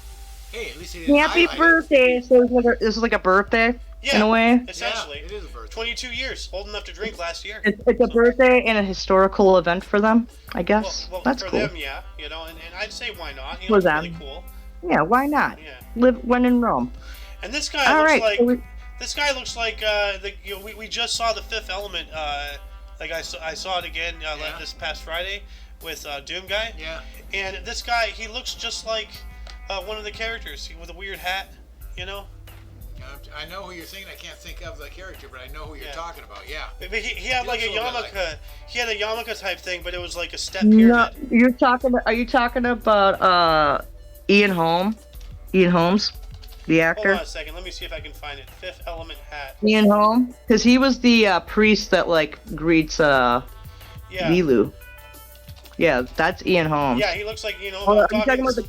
Hey, at least he didn't Happy highlight it. birthday! So this is like a birthday Yeah. in a way. Essentially. Yeah, it is a birthday. 22 years, old enough to drink last year. It's a birthday and a historical event for them, I guess. Well, That's for cool. them, yeah. You know, and I'd say why not? You For know, it's them. really cool. Yeah, why not? Yeah. Live when in Rome. And this guy All looks right. like so we- this guy looks like we just saw The Fifth Element. Like I saw it again Yeah. this past Friday with Doom Guy. Yeah. And this guy, he looks just like one of the characters with a weird hat. You know. I know who you're thinking. I can't think of the character, but I know who you're Yeah. talking about. Yeah. But he had He like a looks a little bit yarmulke. He had a yarmulke type thing, but it was like a step No, pyramid. are you talking about Ian Holmes? Ian Holmes? The Hold actor? on a second. Let me see if I can find it. Fifth Element hat. Ian Holm? Because he was the priest that, like, greets, Yeah. Lilu. Yeah, that's Ian Holmes. Yeah, he looks like, you know, Oh, are you talking about the...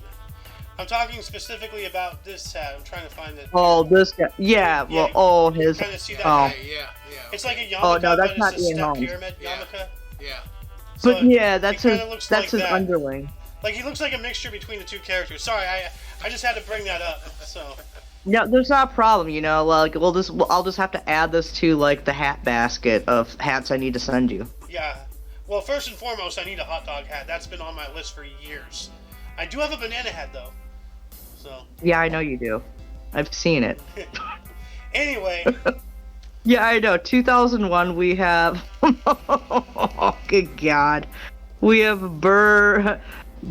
I'm talking specifically about this hat. I'm trying to find it. Oh, this guy. Yeah, well, oh, his... Kind of see that Oh. hat? Yeah. It's like a yarmulke, Oh, no, that's but not it's a Ian step Holmes. pyramid Yeah. yarmulke. Yeah. So But yeah, that's he his, kinda looks that's like his that. underling. Like, he looks like a mixture between the two characters. Sorry, I just had to bring that up. So No, there's not a problem, you know. Like, I'll just have to add this to like the hat basket of hats I need to send you. yeah. Well, first and foremost, I need a hot dog hat. That's been on my list for years. I do have a banana hat though. So Yeah, I know you do. I've seen it. anyway, Yeah, I know. 2001, we have. Oh, good God. We have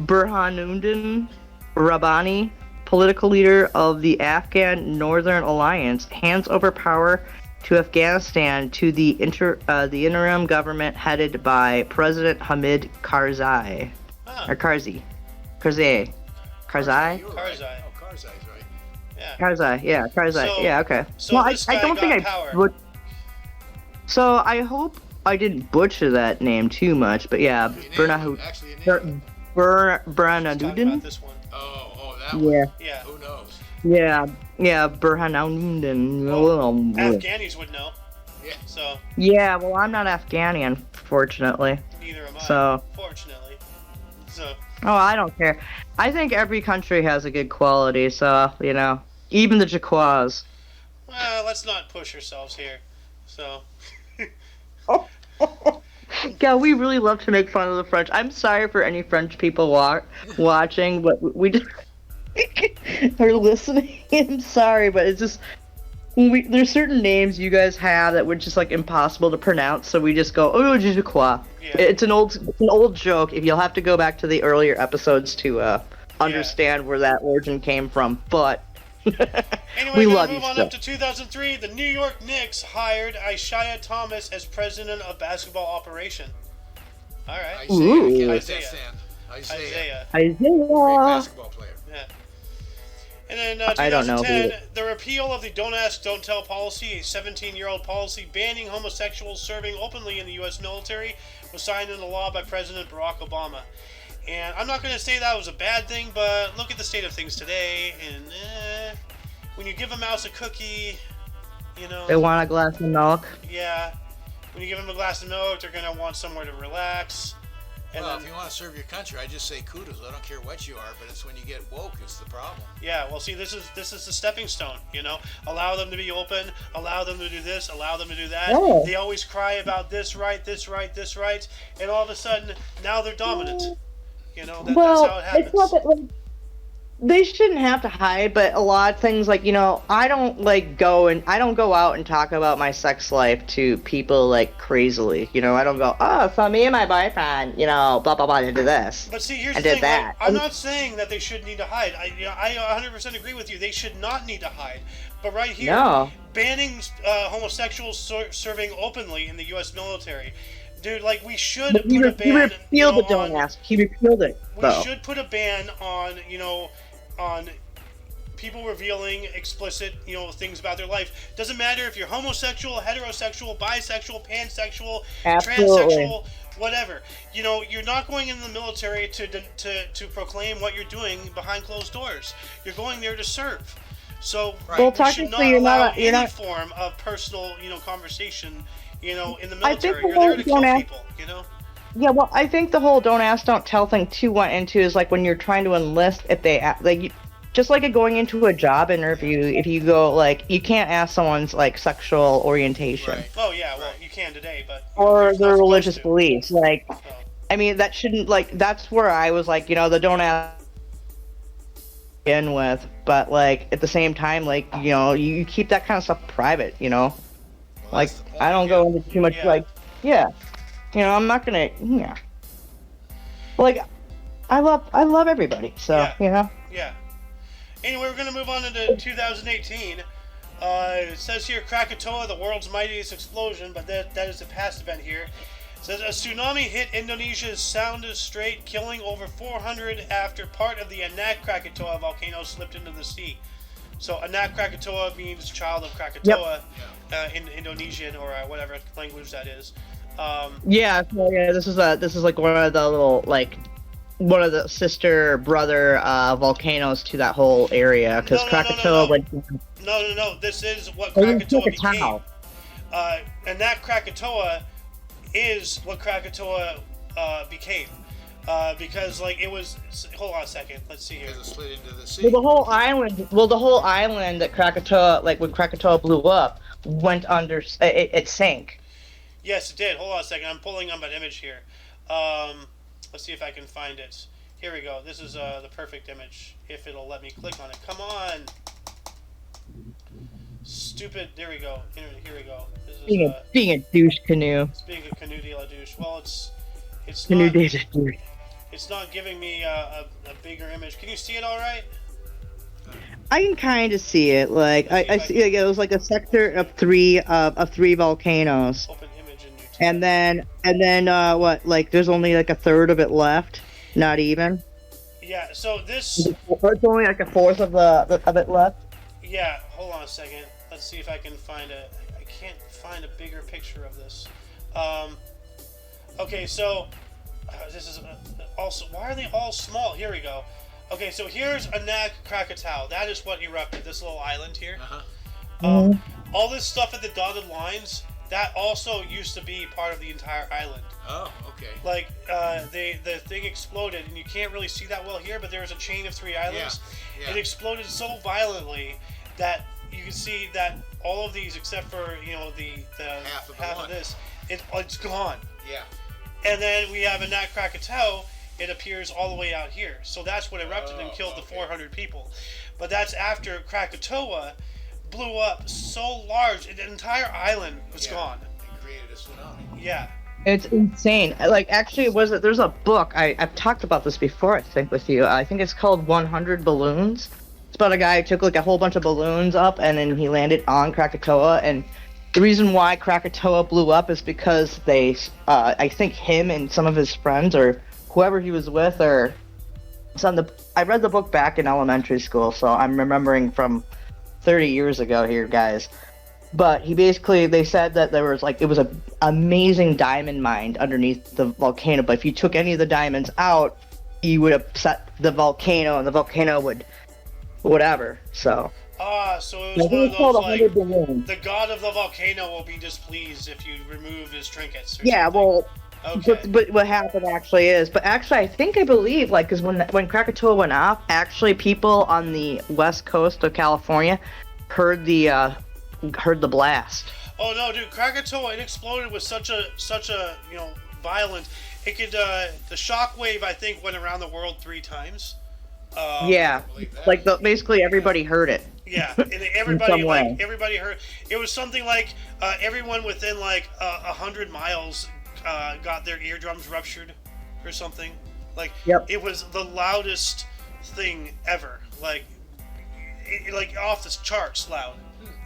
Burhanuddin Rabbani, political leader of the Afghan Northern Alliance, hands over power to Afghanistan to the interim government headed by President Hamid Karzai. Or Karzai. Karzai. Karzai? You were right. Karzai. Oh, Karzai's right. yeah. Karzai, yeah, Karzai, So- yeah, okay. so well, this I guy don't got think power. I would. So I hope I didn't butcher that name too much, but yeah, You nailed it. Actually, you nailed it. Talk about Burhanuddin. this one. Oh, that one. Yeah, Yeah. Who knows? yeah, Burhanuddin. Afghanis would know. Yeah. So Yeah, well, I'm not Afghani, unfortunately. neither am I. So, Fortunately. So oh, I don't care. I think every country has a good quality, so you know, even the Jaquas. well, let's not push ourselves here. So Yeah, we really love to make fun of the French. I'm sorry for any French people watching, but we just are listening. I'm sorry, but it's just there's certain names you guys have that were just like impossible to pronounce, so we just go, oh, je crois. Yeah. It's an old joke. If you'll have to go back to the earlier episodes to understand where that origin came from, but anyway, we we're love gonna you move on still. up to 2003. The New York Knicks hired Isaiah Thomas as president of basketball operation. All right, Isaiah. Ooh. I can't let Isaiah. that stand. Isaiah. Isaiah. Great Isaiah. basketball player. Yeah. And then I don't know, 2010, the repeal of the Don't Ask, Don't Tell policy, a 17-year-old policy banning homosexuals serving openly in the U.S. military, was signed into law by President Barack Obama. And I'm not going to say that was a bad thing, but look at the state of things today, and when you give a mouse a cookie, you know, They want a glass of milk. yeah, when you give them a glass of milk, they're going to want somewhere to relax. And Well, then, if you want to serve your country, I just say kudos. I don't care what you are, but it's when you get woke is the problem. yeah, well, see, this is the stepping stone, you know. Allow them to be open, allow them to do this, allow them to do that. Yeah. They always cry about this right, this right, this right, and all of a sudden, now they're dominant. You know, that's how it happens. It's not that, like, they shouldn't have to hide, but a lot of things, like, you know, I don't go out and talk about my sex life to people like crazily. You know, I don't go, oh, so me and my boyfriend, you know, blah blah blah, did this. But see, here's I the did thing. that. Like, I'm not saying that they should need to hide. I 100% agree with you. They should not need to hide. But right here, No. banning homosexuals serving openly in the U.S. military, dude. Like, we should But he put a ban. repealed the Don't on, Ask. He repealed it, We though. should put a ban on, on people revealing explicit, things about their life. Doesn't matter if you're homosexual, heterosexual, bisexual, pansexual, Absolutely. transsexual, whatever. You're not going in the military to proclaim what you're doing behind closed doors. You're going there to serve. So Well, we should not technically, allow you're any not. form of personal, conversation, in the I think military. the You're there whole to kill Don't Ask- people, Yeah, well, I think the whole don't ask, don't tell thing too went into is like when you're trying to enlist, if they just like going into a job interview, if you go like you can't ask someone's like sexual orientation Right. Oh yeah, well you can today, but or you're their not supposed religious to. beliefs. Like, So, I mean, that shouldn't that's where I was like, the don't ask in with, but like at the same time, like you keep that kind of stuff private. Well, Like that's the point, I don't yeah. go into too much Yeah. I'm not gonna like I love everybody, so Yeah. Anyway, we're gonna move on into 2018. It says here Krakatoa, the world's mightiest explosion, but that is a past event here. It says a tsunami hit Indonesia's Sounda Strait, killing over 400 after part of the Anak Krakatoa volcano slipped into the sea. So Anak Krakatoa means child of Krakatoa in Indonesian or whatever language that is. Yeah, so yeah, this is like one of the little like one of the sister brother volcanoes to that whole area because Krakatoa went. No. This is what Krakatoa became. Anak Krakatoa is what Krakatoa became. Because like it was. Hold on a second. Let's see here. Because it slid into the sea. Well, the whole island that Krakatoa, like when Krakatoa blew up, went under. It sank. Yes, it did. Hold on a second. I'm pulling up an image here. Let's see if I can find it. Here we go. This is the perfect image. If it'll let me click on it. Come on. Stupid. There we go. Here we go. This is Being a douche canoe. It's being a canoe de la douche. Well, it's Canoe not. de la douche. It's not giving me a bigger image. Can you see it all right? I can kind of see it. Like I see, like it was like a sector of three volcanoes. Open image in YouTube. And then what? Like there's only like a third of it left. Not even. Yeah. So this. It's only like a fourth of it left. Yeah. Hold on a second. Let's see if I can find a. I can't find a bigger picture of this. Okay. So this is also. Why are they all small? Here we go. Okay, so here's Anak Krakatau. That is what erupted, this little island here. All this stuff at the dotted lines, that also used to be part of the entire island. Oh, okay. Like, the thing exploded, and you can't really see that well here, but there was a chain of 3 islands. Yeah. It exploded so violently that you can see that all of these, except for, the half of this, it's gone. Yeah. And then we have Anak Krakatau. It appears all the way out here. So that's what erupted and killed the 400 people. But that's after Krakatoa blew up so large, the entire island was gone. It created a tsunami. Yeah. It's insane. Like, actually, there's a book, I've talked about this before, I think, with you. I think it's called 100 Balloons. It's about a guy who took, like, a whole bunch of balloons up, and then he landed on Krakatoa, and the reason why Krakatoa blew up is because they, I think him and some of his friends, or whoever he was with, or I read the book back in elementary school, so I'm remembering from 30 years ago here, guys. But they said that there was it was an amazing diamond mine underneath the volcano, but if you took any of the diamonds out, you would upset the volcano, and the volcano would whatever, so. So it was one of those, balloons. The god of the volcano will be displeased if you remove his trinkets or Yeah, something. well, Okay. but what happened actually is, I believe, because when Krakatoa went off, actually people on the west coast of California heard the blast. Oh no, dude! Krakatoa, it exploded with such a violent. It could the shockwave, I think, went around the world 3 times. Yeah, basically everybody heard it. Yeah, and everybody way. everybody heard. It was something like everyone within 100 miles got their eardrums ruptured or something. It was the loudest thing ever. Like off the charts loud.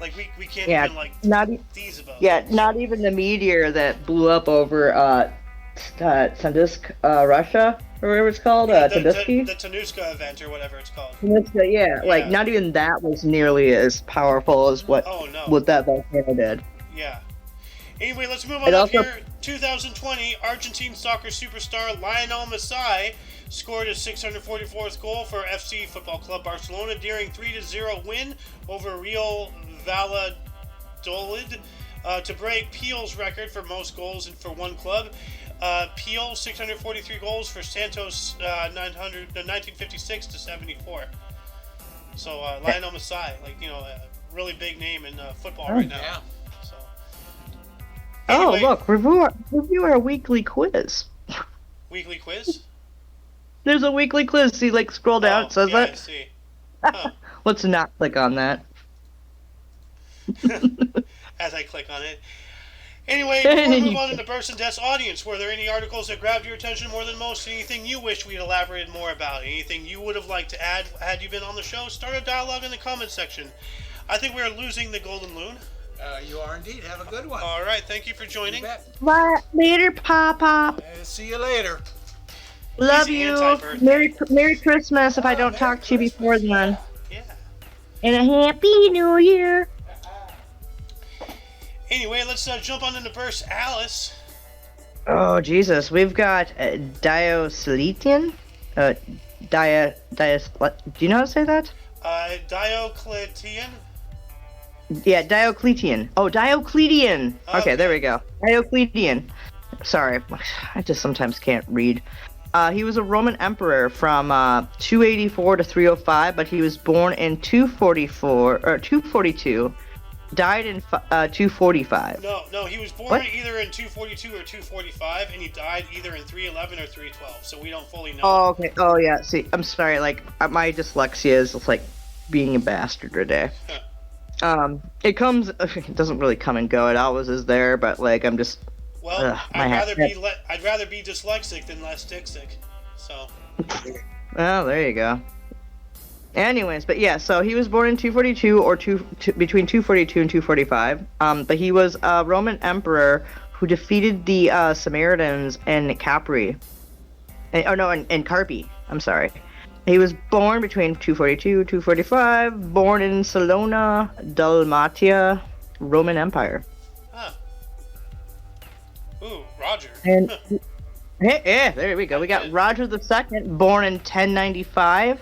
We can't even tease about. Yeah, not even the meteor that blew up over Sandisk, Russia, or whatever it's called, Tandusky? The Tanuska event, or whatever it's called. Tanuska, yeah, not even that was nearly as powerful as what that volcano did. Yeah. Anyway, let's move on up here. 2020, Argentine soccer superstar Lionel Messi scored his 644th goal for FC Football Club Barcelona during 3-0 win over Real Valladolid to break Peel's record for most goals for one club. Peel 643 goals for Santos 1956 to 74. So Lionel Messi, a really big name in football right now. Yeah. So. Anyway, look, review our weekly quiz. Weekly quiz? There's a weekly quiz. See, scroll down. It says that. I see. Huh. Let's not click on that. As I click on it. Anyway, before we move on to the Burst and Death's audience, were there any articles that grabbed your attention more than most? Anything you wish we'd elaborated more about? Anything you would have liked to add had you been on the show? Start a dialogue in the comments section. I think we're losing the Golden Loon. You are indeed. Have a good one. All right, thank you for joining. You bet. Bye. Later, Pop. See you later. Love Easy you. anti-birthday. Merry Christmas if I don't talk to you before then. Yeah. And a happy new year. Anyway, let's jump on into Burst Alice. Oh, Jesus. We've got Diocletian? Do you know how to say that? Diocletian. Yeah, Diocletian. Oh, Diocletian. Okay, there we go. Diocletian. Sorry, I just sometimes can't read. He was a Roman emperor from 284 to 305, but he was born in 244 or 242. Died in 245. No, he was born either in 242 or 245, and he died either in 311 or 312. So we don't fully know. Oh, okay. Oh, yeah. See, I'm sorry. Like my dyslexia is like being a bastard today. It doesn't really come and go. It always is there, but like I'm just. Well, I'd rather be dyslexic than less dixic. So. Well, there you go. Anyways, but yeah, so he was born in 242 or between 242 and 245. But he was a Roman emperor who defeated the Samaritans in Capri. In Carpi. I'm sorry. He was born between 242 and 245. Born in Salona, Dalmatia, Roman Empire. Huh. Ooh, Roger. And yeah, there we go. We got Roger II, born in 1095.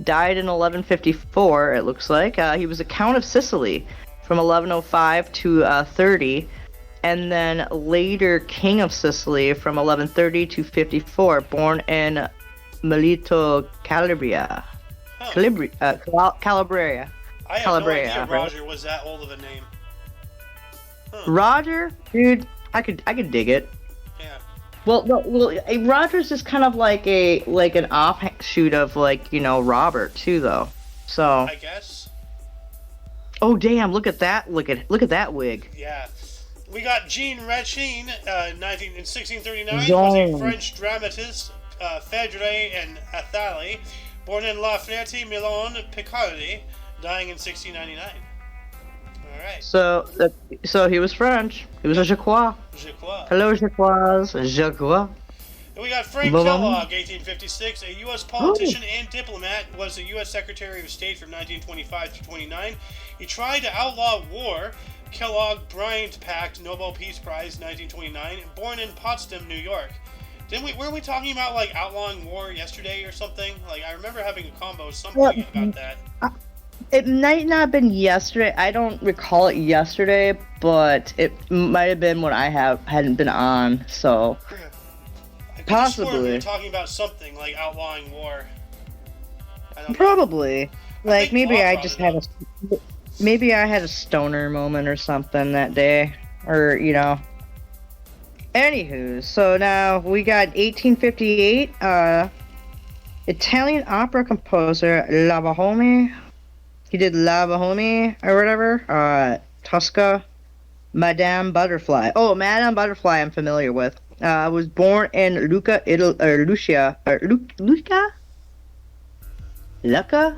Died in 1154, it looks like. He was a Count of Sicily from 1105 to 30, and then later King of Sicily from 1130 to 54, born in Melito, Calabria. Huh. Calabria. I have no idea Roger was that old of a name. Huh. Roger? Dude, I could dig it. Yeah. Well, Roger's just kind of like an offshoot of Robert too, though. So. I guess. Oh damn! Look at that! Look at that wig. Yeah, we got Jean Racine, in 1639, was a French dramatist, Phèdre and Athalie, born in La Ferté, Milan, Picardy, dying in 1699. All right. So he was French. He was a Jacquois. Hello, Jacquois. And we got Frank Kellogg, 1856, a U.S. politician and diplomat, was the U.S. Secretary of State from 1925 to 29. He tried to outlaw war. Kellogg-Bryant Pact Nobel Peace Prize, 1929. Born in Potsdam, New York. Weren't we talking about like outlawing war yesterday or something? Like I remember having a combo something about that. It might not have been yesterday. I don't recall it yesterday, but it might have been when I hadn't been on. So possibly we were talking about something like outlawing war. Probably. Like maybe I just had a stoner moment or something that day, or Anywho, so now we got 1858. Italian opera composer La Boheme. He did La Boheme or whatever. Tosca. Madame Butterfly. Oh, Madame Butterfly I'm familiar with. Was born in Lucca, Lucia. Lucca?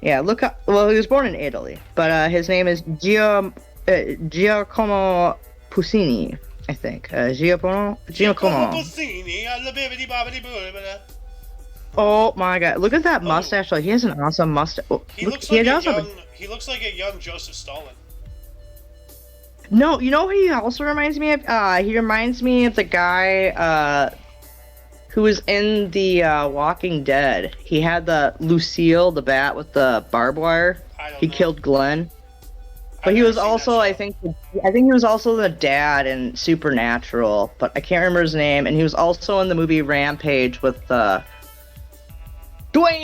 Yeah, Lucca. Well, he was born in Italy, but his name is Giacomo Puccini, I think. Giacomo. Oh my God! Look at that mustache. Like he has an awesome mustache. He looks like a young Joseph Stalin. No, you know who he also reminds me of? He reminds me of the guy who was in the Walking Dead. He had the Lucille, the bat with the barbed wire. He killed Glenn. But he was also, I think he was also the dad in Supernatural, but I can't remember his name. And he was also in the movie Rampage with Dwayne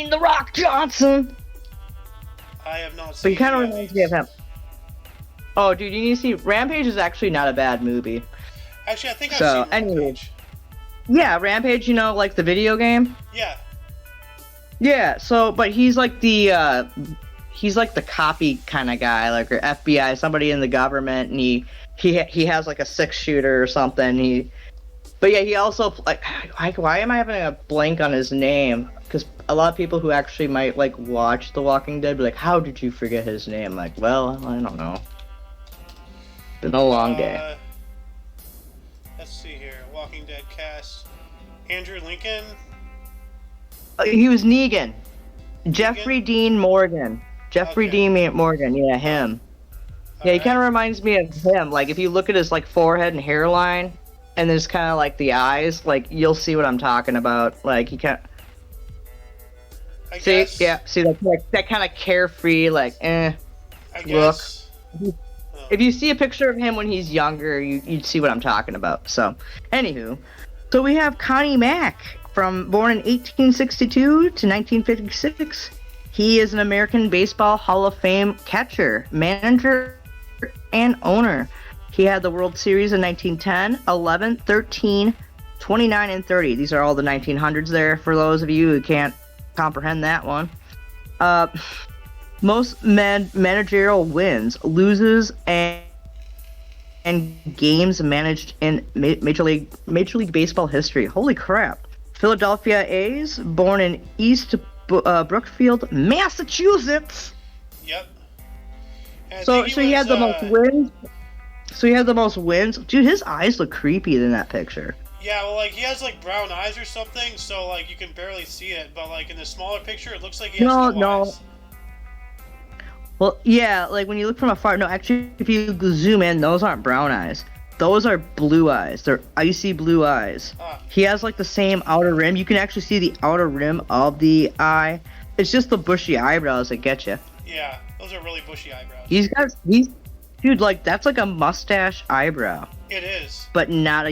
The Rock Johnson. I have not seen. But he kind of reminds me of him. Oh, dude, you need to see Rampage is actually not a bad movie. Actually, I think I've seen Rampage. Yeah, Rampage. Like the video game. Yeah. Yeah. So, but he's like the copy kind of guy, like or FBI, somebody in the government, and he has like a 6-shooter or something. But yeah, he also why am I having a blank on his name? Because a lot of people who actually might like watch The Walking Dead be like, how did you forget his name? Like, well, I don't know. Been a long day. Let's see here. Walking Dead cast. Andrew Lincoln. He was Negan. Jeffrey Dean Morgan. Jeffrey Okay. Dean Morgan. Yeah, him. Yeah, he kind of reminds me of him. Like, if you look at his, like, forehead and hairline, and there's kind of, like, the eyes, like, you'll see what I'm talking about. Like, he kind I see, guess. yeah, see, that kind of carefree, like, I look. guess. If you see a picture of him when he's younger, you'd see what I'm talking about. So, anywho, so we have Connie Mack, born in 1862 to 1956. He is an American Baseball Hall of Fame catcher, manager, and owner. He had the World Series in 1910, 11, 13, 29, and 30. These are all the 1900s there for those of you who can't comprehend that one. Most managerial wins, loses, and games managed in Major League Baseball history. Holy crap. Philadelphia A's, born in East Brookfield, Massachusetts. Yep. And So he had the most wins. So he had the most wins. Dude, his eyes look creepy in that picture. Yeah, well, like, he has, like, brown eyes or something, so, like, you can barely see it. But, like, in the smaller picture, it looks like he has no eyes. Well, yeah, like, when you look from afar, no, actually, if you zoom in, those aren't brown eyes. Those are blue eyes. They're icy blue eyes. He has, like, the same outer rim. You can actually see the outer rim of the eye. It's just the bushy eyebrows that get you. Yeah, those are really bushy eyebrows. Dude, like, that's like a mustache eyebrow. It is. But not a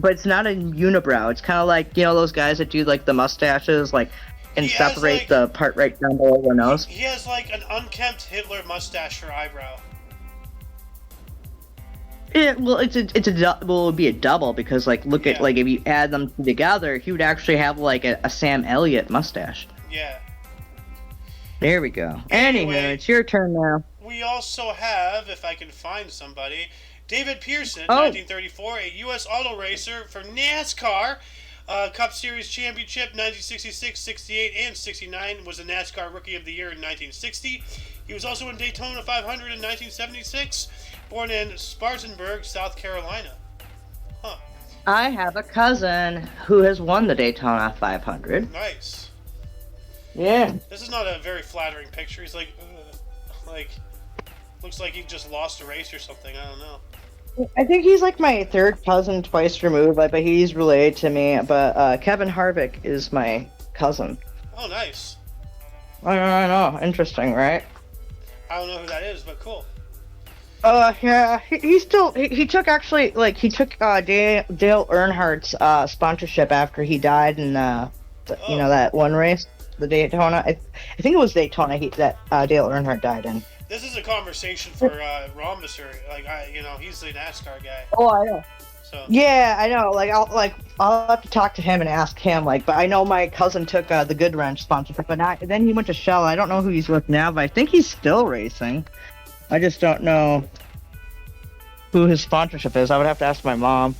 it's not a unibrow. It's kind of like, you know, those guys that do, like, the mustaches, like, and separate, like, the part right down below their nose. He has, like, an unkempt Hitler mustache for eyebrow. Yeah, well, it would be a double because, like, look at, like, if you add them together, he would actually have, like, a Sam Elliott mustache. Yeah. There we go. Anyway, it's your turn now. We also have, if I can find somebody, David Pearson, 1934, a U.S. auto racer for NASCAR. Cup Series Championship 1966, 68, and 69, was a NASCAR Rookie of the Year in 1960. He was also in Daytona 500 in 1976, born in Spartanburg, South Carolina. Huh. I have a cousin who has won the Daytona 500. Nice. Yeah. This is not a very flattering picture. He's like, looks like he just lost a race or something. I don't know. I think he's like my third cousin twice removed, but he's related to me. But Kevin Harvick is my cousin. Oh, nice. I know. Interesting, right? I don't know who that is, but cool. Yeah, he took Dale Earnhardt's sponsorship after he died in you know, that one race, the Daytona. I think it was Daytona that Dale Earnhardt died in. This is a conversation for Rhombusser. Like, he's the NASCAR guy. Oh, I know. So. Yeah, I know. I'll have to talk to him and ask him. But I know my cousin took the Good Wrench sponsorship, but then he went to Shell. I don't know who he's with now, but I think he's still racing. I just don't know who his sponsorship is. I would have to ask my mom.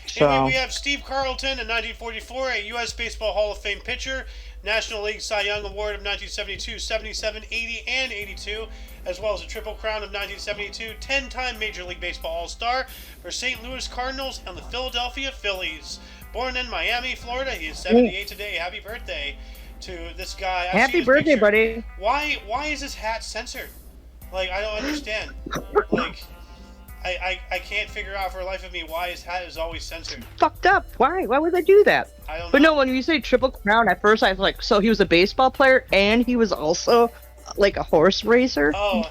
So anyway, we have Steve Carlton in 1944, a U.S. Baseball Hall of Fame pitcher, National League Cy Young Award of 1972, 77, 80, and 82, as well as a Triple Crown of 1972, 10-time Major League Baseball All-Star for St. Louis Cardinals and the Philadelphia Phillies. Born in Miami, Florida, he is 78 today. Happy birthday to this guy. Happy birthday, buddy. Why is his hat censored? Like, I don't understand. Like, I can't figure out for the life of me why his hat is always censored. Fucked up. Why would they do that? I don't know. But no, when you say Triple Crown, at first I was like, so he was a baseball player and he was also like a horse racer? Oh,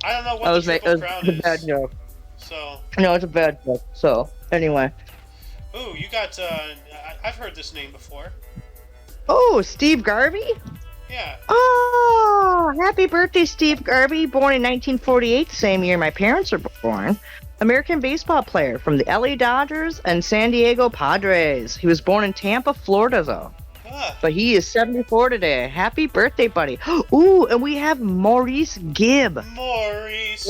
I don't know what the Triple Crown is. It was a bad joke. So. No, it's a bad joke. So, anyway. Ooh, you got, I've heard this name before. Oh, Steve Garvey? Yeah. Oh, happy birthday, Steve Garvey. Born in 1948, same year my parents were born. American baseball player from the LA Dodgers and San Diego Padres. He was born in Tampa, Florida, though. But he is 74 today. Happy birthday, buddy. Ooh, and we have Maurice Gibb. Maurice.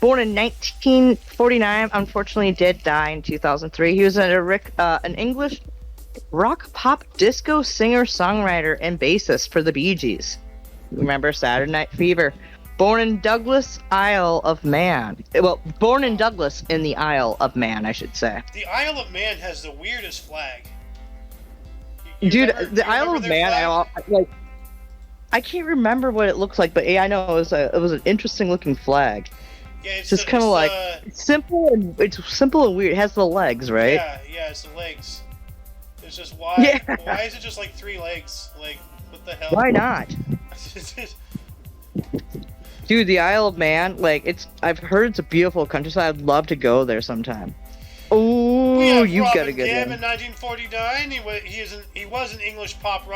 Born in 1949, unfortunately did die in 2003. He was an English rock pop disco singer-songwriter and bassist for the Bee Gees. Remember Saturday Night Fever? Born in Douglas, Isle of Man. Well, born in Douglas in the Isle of Man, I should say. The Isle of Man has the weirdest flag. Dude, remember- do the you Isle remember of their Man, flag? I can't remember what it looks like, but yeah, I know it was an interesting looking flag. Yeah, It's just kind of like it's simple and weird. It has the legs, right? yeah, it's the legs. It's just why? Yeah. Why is it just like 3 legs? Like, what the hell? Why not? Dude, the Isle of Man, I've heard it's a beautiful countryside. I'd love to go there sometime. We Oh, have you Robin got a good Gibb one. in 1949. He was an English pop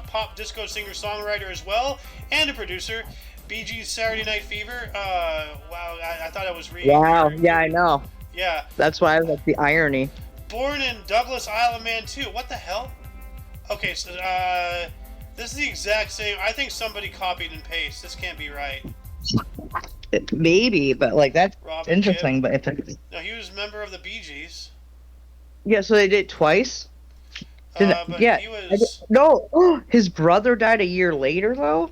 pop disco singer songwriter as well, and a producer. Bee Gees' Saturday Night Fever. Wow, I thought I was reading. Wow, yeah, I know. Yeah. That's why I like the irony. Born in Douglas, Isle of Man too. What the hell? Okay, so this is the exact same. I think somebody copied and pasted. This can't be right. Maybe, but that's Robin interesting. Gibb. But No, he was a member of the Bee Gees. yeah, so they did it twice. But Yeah, he was. no, his brother died a year later though.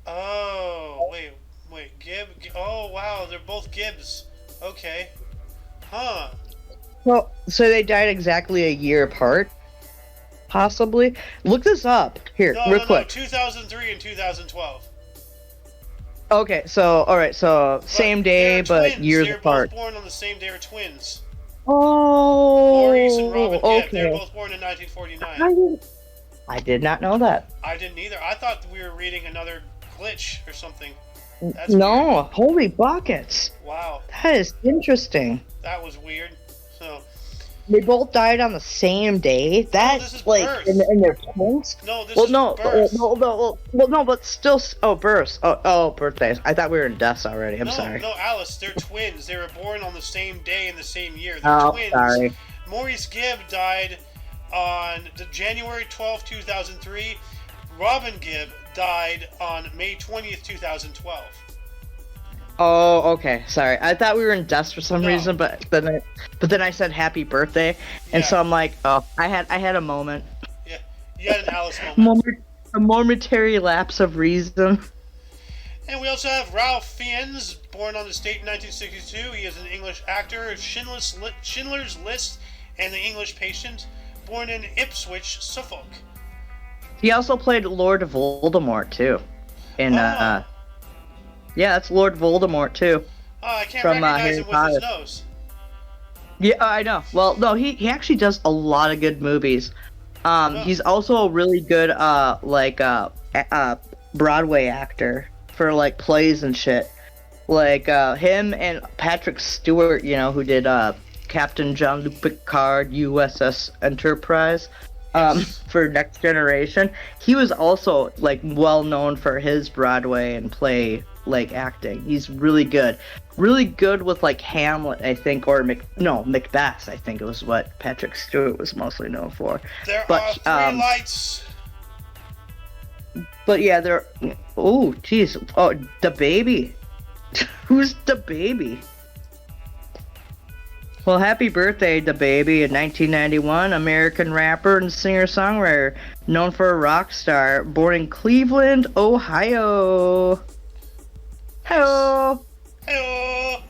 Oh, wait, Gibb. Oh, wow, they're both Gibbs. Okay. Huh. Well, so they died exactly a year apart, possibly. Look this up here, real No, quick. 2003 and 2012. Okay, so all right, so same day they're but twins. years They're apart. both born on the same day. They're twins. Oh, Maurice and Robin Gibb. They're okay. both born in 1949. I did not know that. I didn't either. I thought we were reading another glitch or something. That's No, weird. holy buckets. Wow, That is interesting. that was weird. So, They both died on the same day. That's this is like birth. in their twins. no, this Well, is no, birth. no, but still. Oh, births. Oh, birthdays. I thought we were in deaths already. I'm no, sorry. no, Alice, they're twins. They were born on the same day in the same year. They're Oh, twins. sorry. Maurice Gibb died on January 12th, 2003. Robin Gibb died on May 20th, 2012. Oh, okay. Sorry. I thought we were in deaths for some No. reason, but then I said happy birthday, and Yeah. so I'm like, oh, I had a moment, Yeah, you had an Alice moment. a momentary lapse of reason. And we also have Ralph Fiennes, born on this date in 1962. He is an English actor, Schindler's List, and The English Patient, born in Ipswich, Suffolk. He also played Lord Voldemort too. In Oh. yeah, that's Lord Voldemort too. Oh, I can't From, recognize Harry him with his Potter. nose. Yeah, I know. Well, no, he actually does a lot of good movies. He's also a really good Broadway actor for like plays and shit. Like him and Patrick Stewart, who did Captain Jean-Luc Picard USS Enterprise for Next Generation. He was also like well known for his Broadway and play acting. He's really good with like Hamlet, I think, or Macbeth. I think it was what Patrick Stewart was mostly known for. There But, are 3 lights. But yeah, they're. Oh, jeez. Oh, the baby. Who's the baby? Well, happy birthday, the baby. In 1991, American rapper and singer-songwriter, known for a rock star, born in Cleveland, Ohio. Hello. Hello.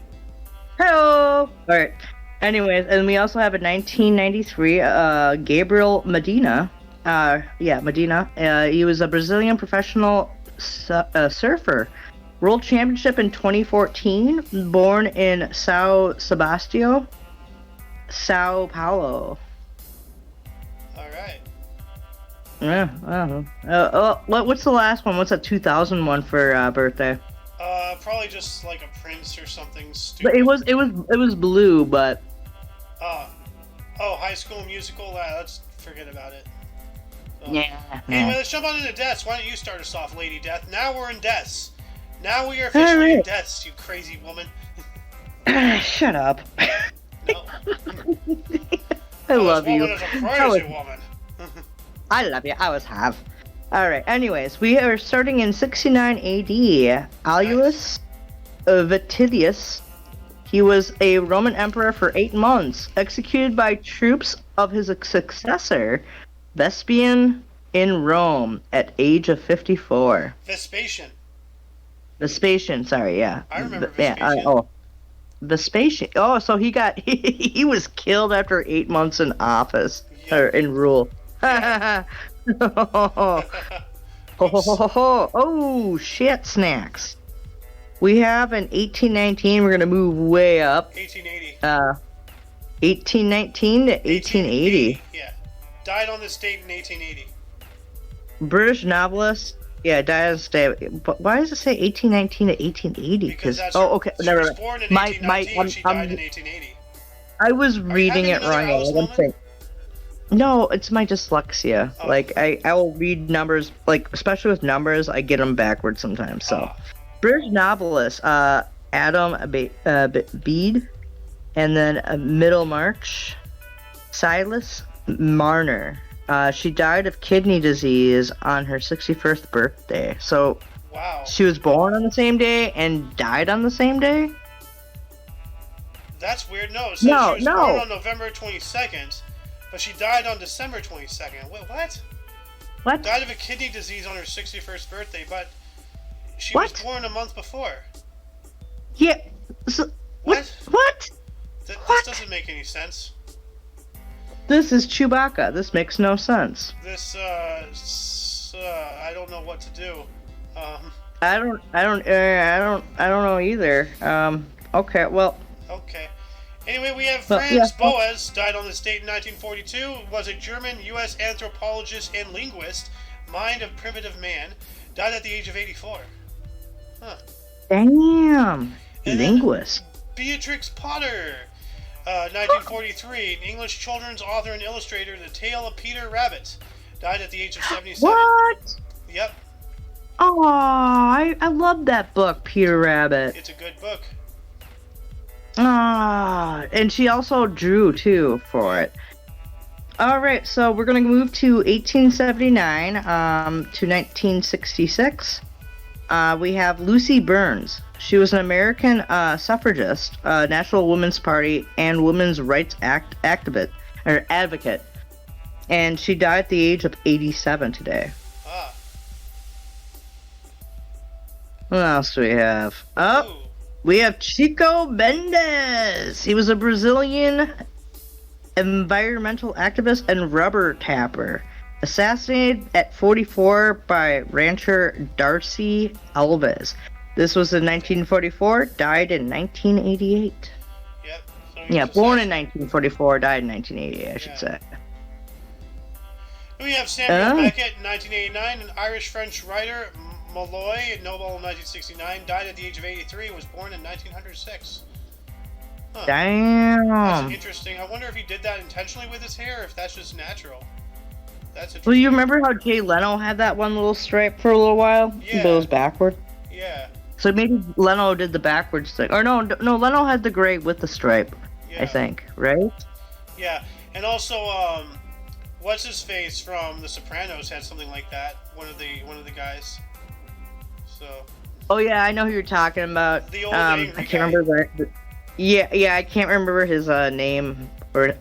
Hello. All right. Anyways, and we also have a 1993 Gabriel Medina. Medina. He was a Brazilian professional surfer. World Championship in 2014. Born in São Sebastião, Sao Paulo. All right. Yeah. What's the last one? What's that 2001 for birthday? Probably just like a prince or something But stupid. it was blue, but High School Musical. Let's forget about it. yeah. Anyway, let's jump on into deaths. Why don't you start us off, Lady Death? Now we're in deaths. Now we are officially in Alright. deaths, you crazy woman. Shut up. No. I love This you. woman is a crazy woman. I love you. I always have. Alright, anyways, we are starting in 69 AD. Aulus Vitellius. He was a Roman emperor for 8 months, executed by troops of his successor, Vespasian, in Rome at age of 54. Vespasian, sorry, yeah. I remember Yeah, Vespasian. Oh, so he was killed after 8 months in office, Yeah. or in rule. Oh, shit, snacks. We have an 1819. We're gonna move way up. 1880. 1819 to 1880. Yeah. Died on this date in 1880. British novelist. Yeah, died on this day. But why does it say 1819 to 1880? Because that's okay, she never was mind. born in 1819. She died in 1880. I was reading it having wrong. another Alice moment? No, it's my dyslexia. Oh. Like I will read numbers, like especially with numbers, I get them backwards sometimes. So, British novelist Adam Bede, and then Middlemarch, Silas Marner. She died of kidney disease on her 61st birthday. So, wow. She was born on the same day and died on the same day. That's weird. No, No, she was no. born on November 22nd, but she died on December 22nd. Wait, what? What? Died of a kidney disease on her 61st birthday, but she What? was born a month before. Yeah. So, What? What? This What? doesn't make any sense. This is Chewbacca. This makes no sense. This, I don't know what to do. I don't know either. Okay, well. Okay. Anyway, we have Well, Franz yeah. Boas, died on this date in 1942, was a German U.S. anthropologist and linguist, mind of primitive man, died at the age of 84. Huh. Damn. And then Linguist. Beatrix Potter, 1943, an English children's author and illustrator, The Tale of Peter Rabbit, died at the age of 77. What? Yep, Oh, I love that book, Peter Rabbit. it's a good book. And she also drew too for it. All right, so we're gonna move to 1879 to 1966. We have Lucy Burns. She was an American suffragist, National Women's Party, and women's rights advocate, and she died at the age of 87 today. Ah. What else do we have? Oh. Ooh. We have Chico Mendes. He was a Brazilian environmental activist and rubber tapper. Assassinated at 44 by rancher Darcy Alves. This was in 1944, died in 1988. Yep. So he Yeah, was born in assassinated. 1944, died in 1988, I should Yeah. say. We have Samuel Oh. Beckett, 1989, an Irish-French writer, Malloy, Nobel in 1969, died at the age of 83, was born in 1906. Huh. That's Damn. interesting. I wonder if he did that intentionally with his hair, or if that's just natural. That's interesting. Well, you remember how Jay Leno had that one little stripe for a little while? Yeah. But it was backward. Yeah. So maybe Leno did the backwards thing. Or no, Leno had the gray with the stripe, Yeah. I think, right? Yeah. And also, what's his face from The Sopranos had something like that. One of the guys. So. Oh yeah, I know who you're talking about. The old I angry can't guy. remember yeah, I can't remember his name.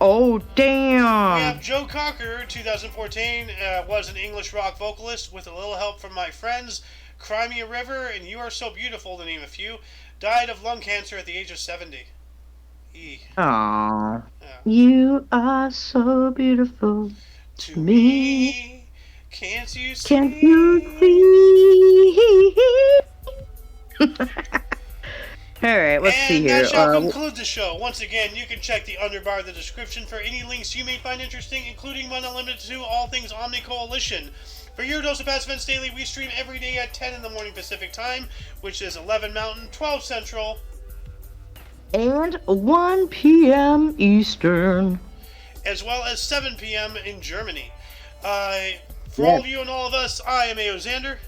Oh damn! We have Joe Cocker, 2014, was an English rock vocalist with a little help from my friends, Cry Me a River and You Are So Beautiful, to name a few. Died of lung cancer at the age of 70. Aww. Yeah. You are so beautiful To me. me, can't you see? Can't you see? Alright, let's see And here. that shall conclude the show. Once again, you can check the underbar of the description for any links you may find interesting, including but not limited to all things Omni Coalition. For your dose of past events daily, we stream every day at 10 in the morning Pacific time, which is 11 Mountain, 12 Central, And 1 p.m. Eastern. as well as 7 p.m. in Germany. For all of you and all of us, I am A.O. Xander.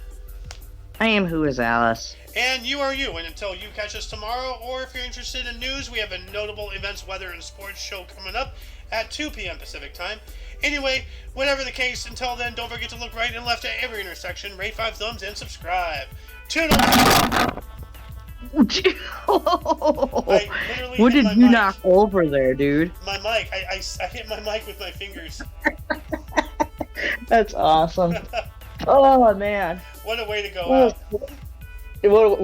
I am Who is Alice. And you are you. And until you catch us tomorrow, or if you're interested in news, we have a notable events, weather, and sports show coming up at 2 p.m. Pacific time. Anyway, whatever the case, until then, don't forget to look right and left at every intersection, rate 5 thumbs, and subscribe. Tune on. What did you knock over there, dude? My mic. I hit my mic with my fingers. That's awesome. Oh, man. What a way to go out. What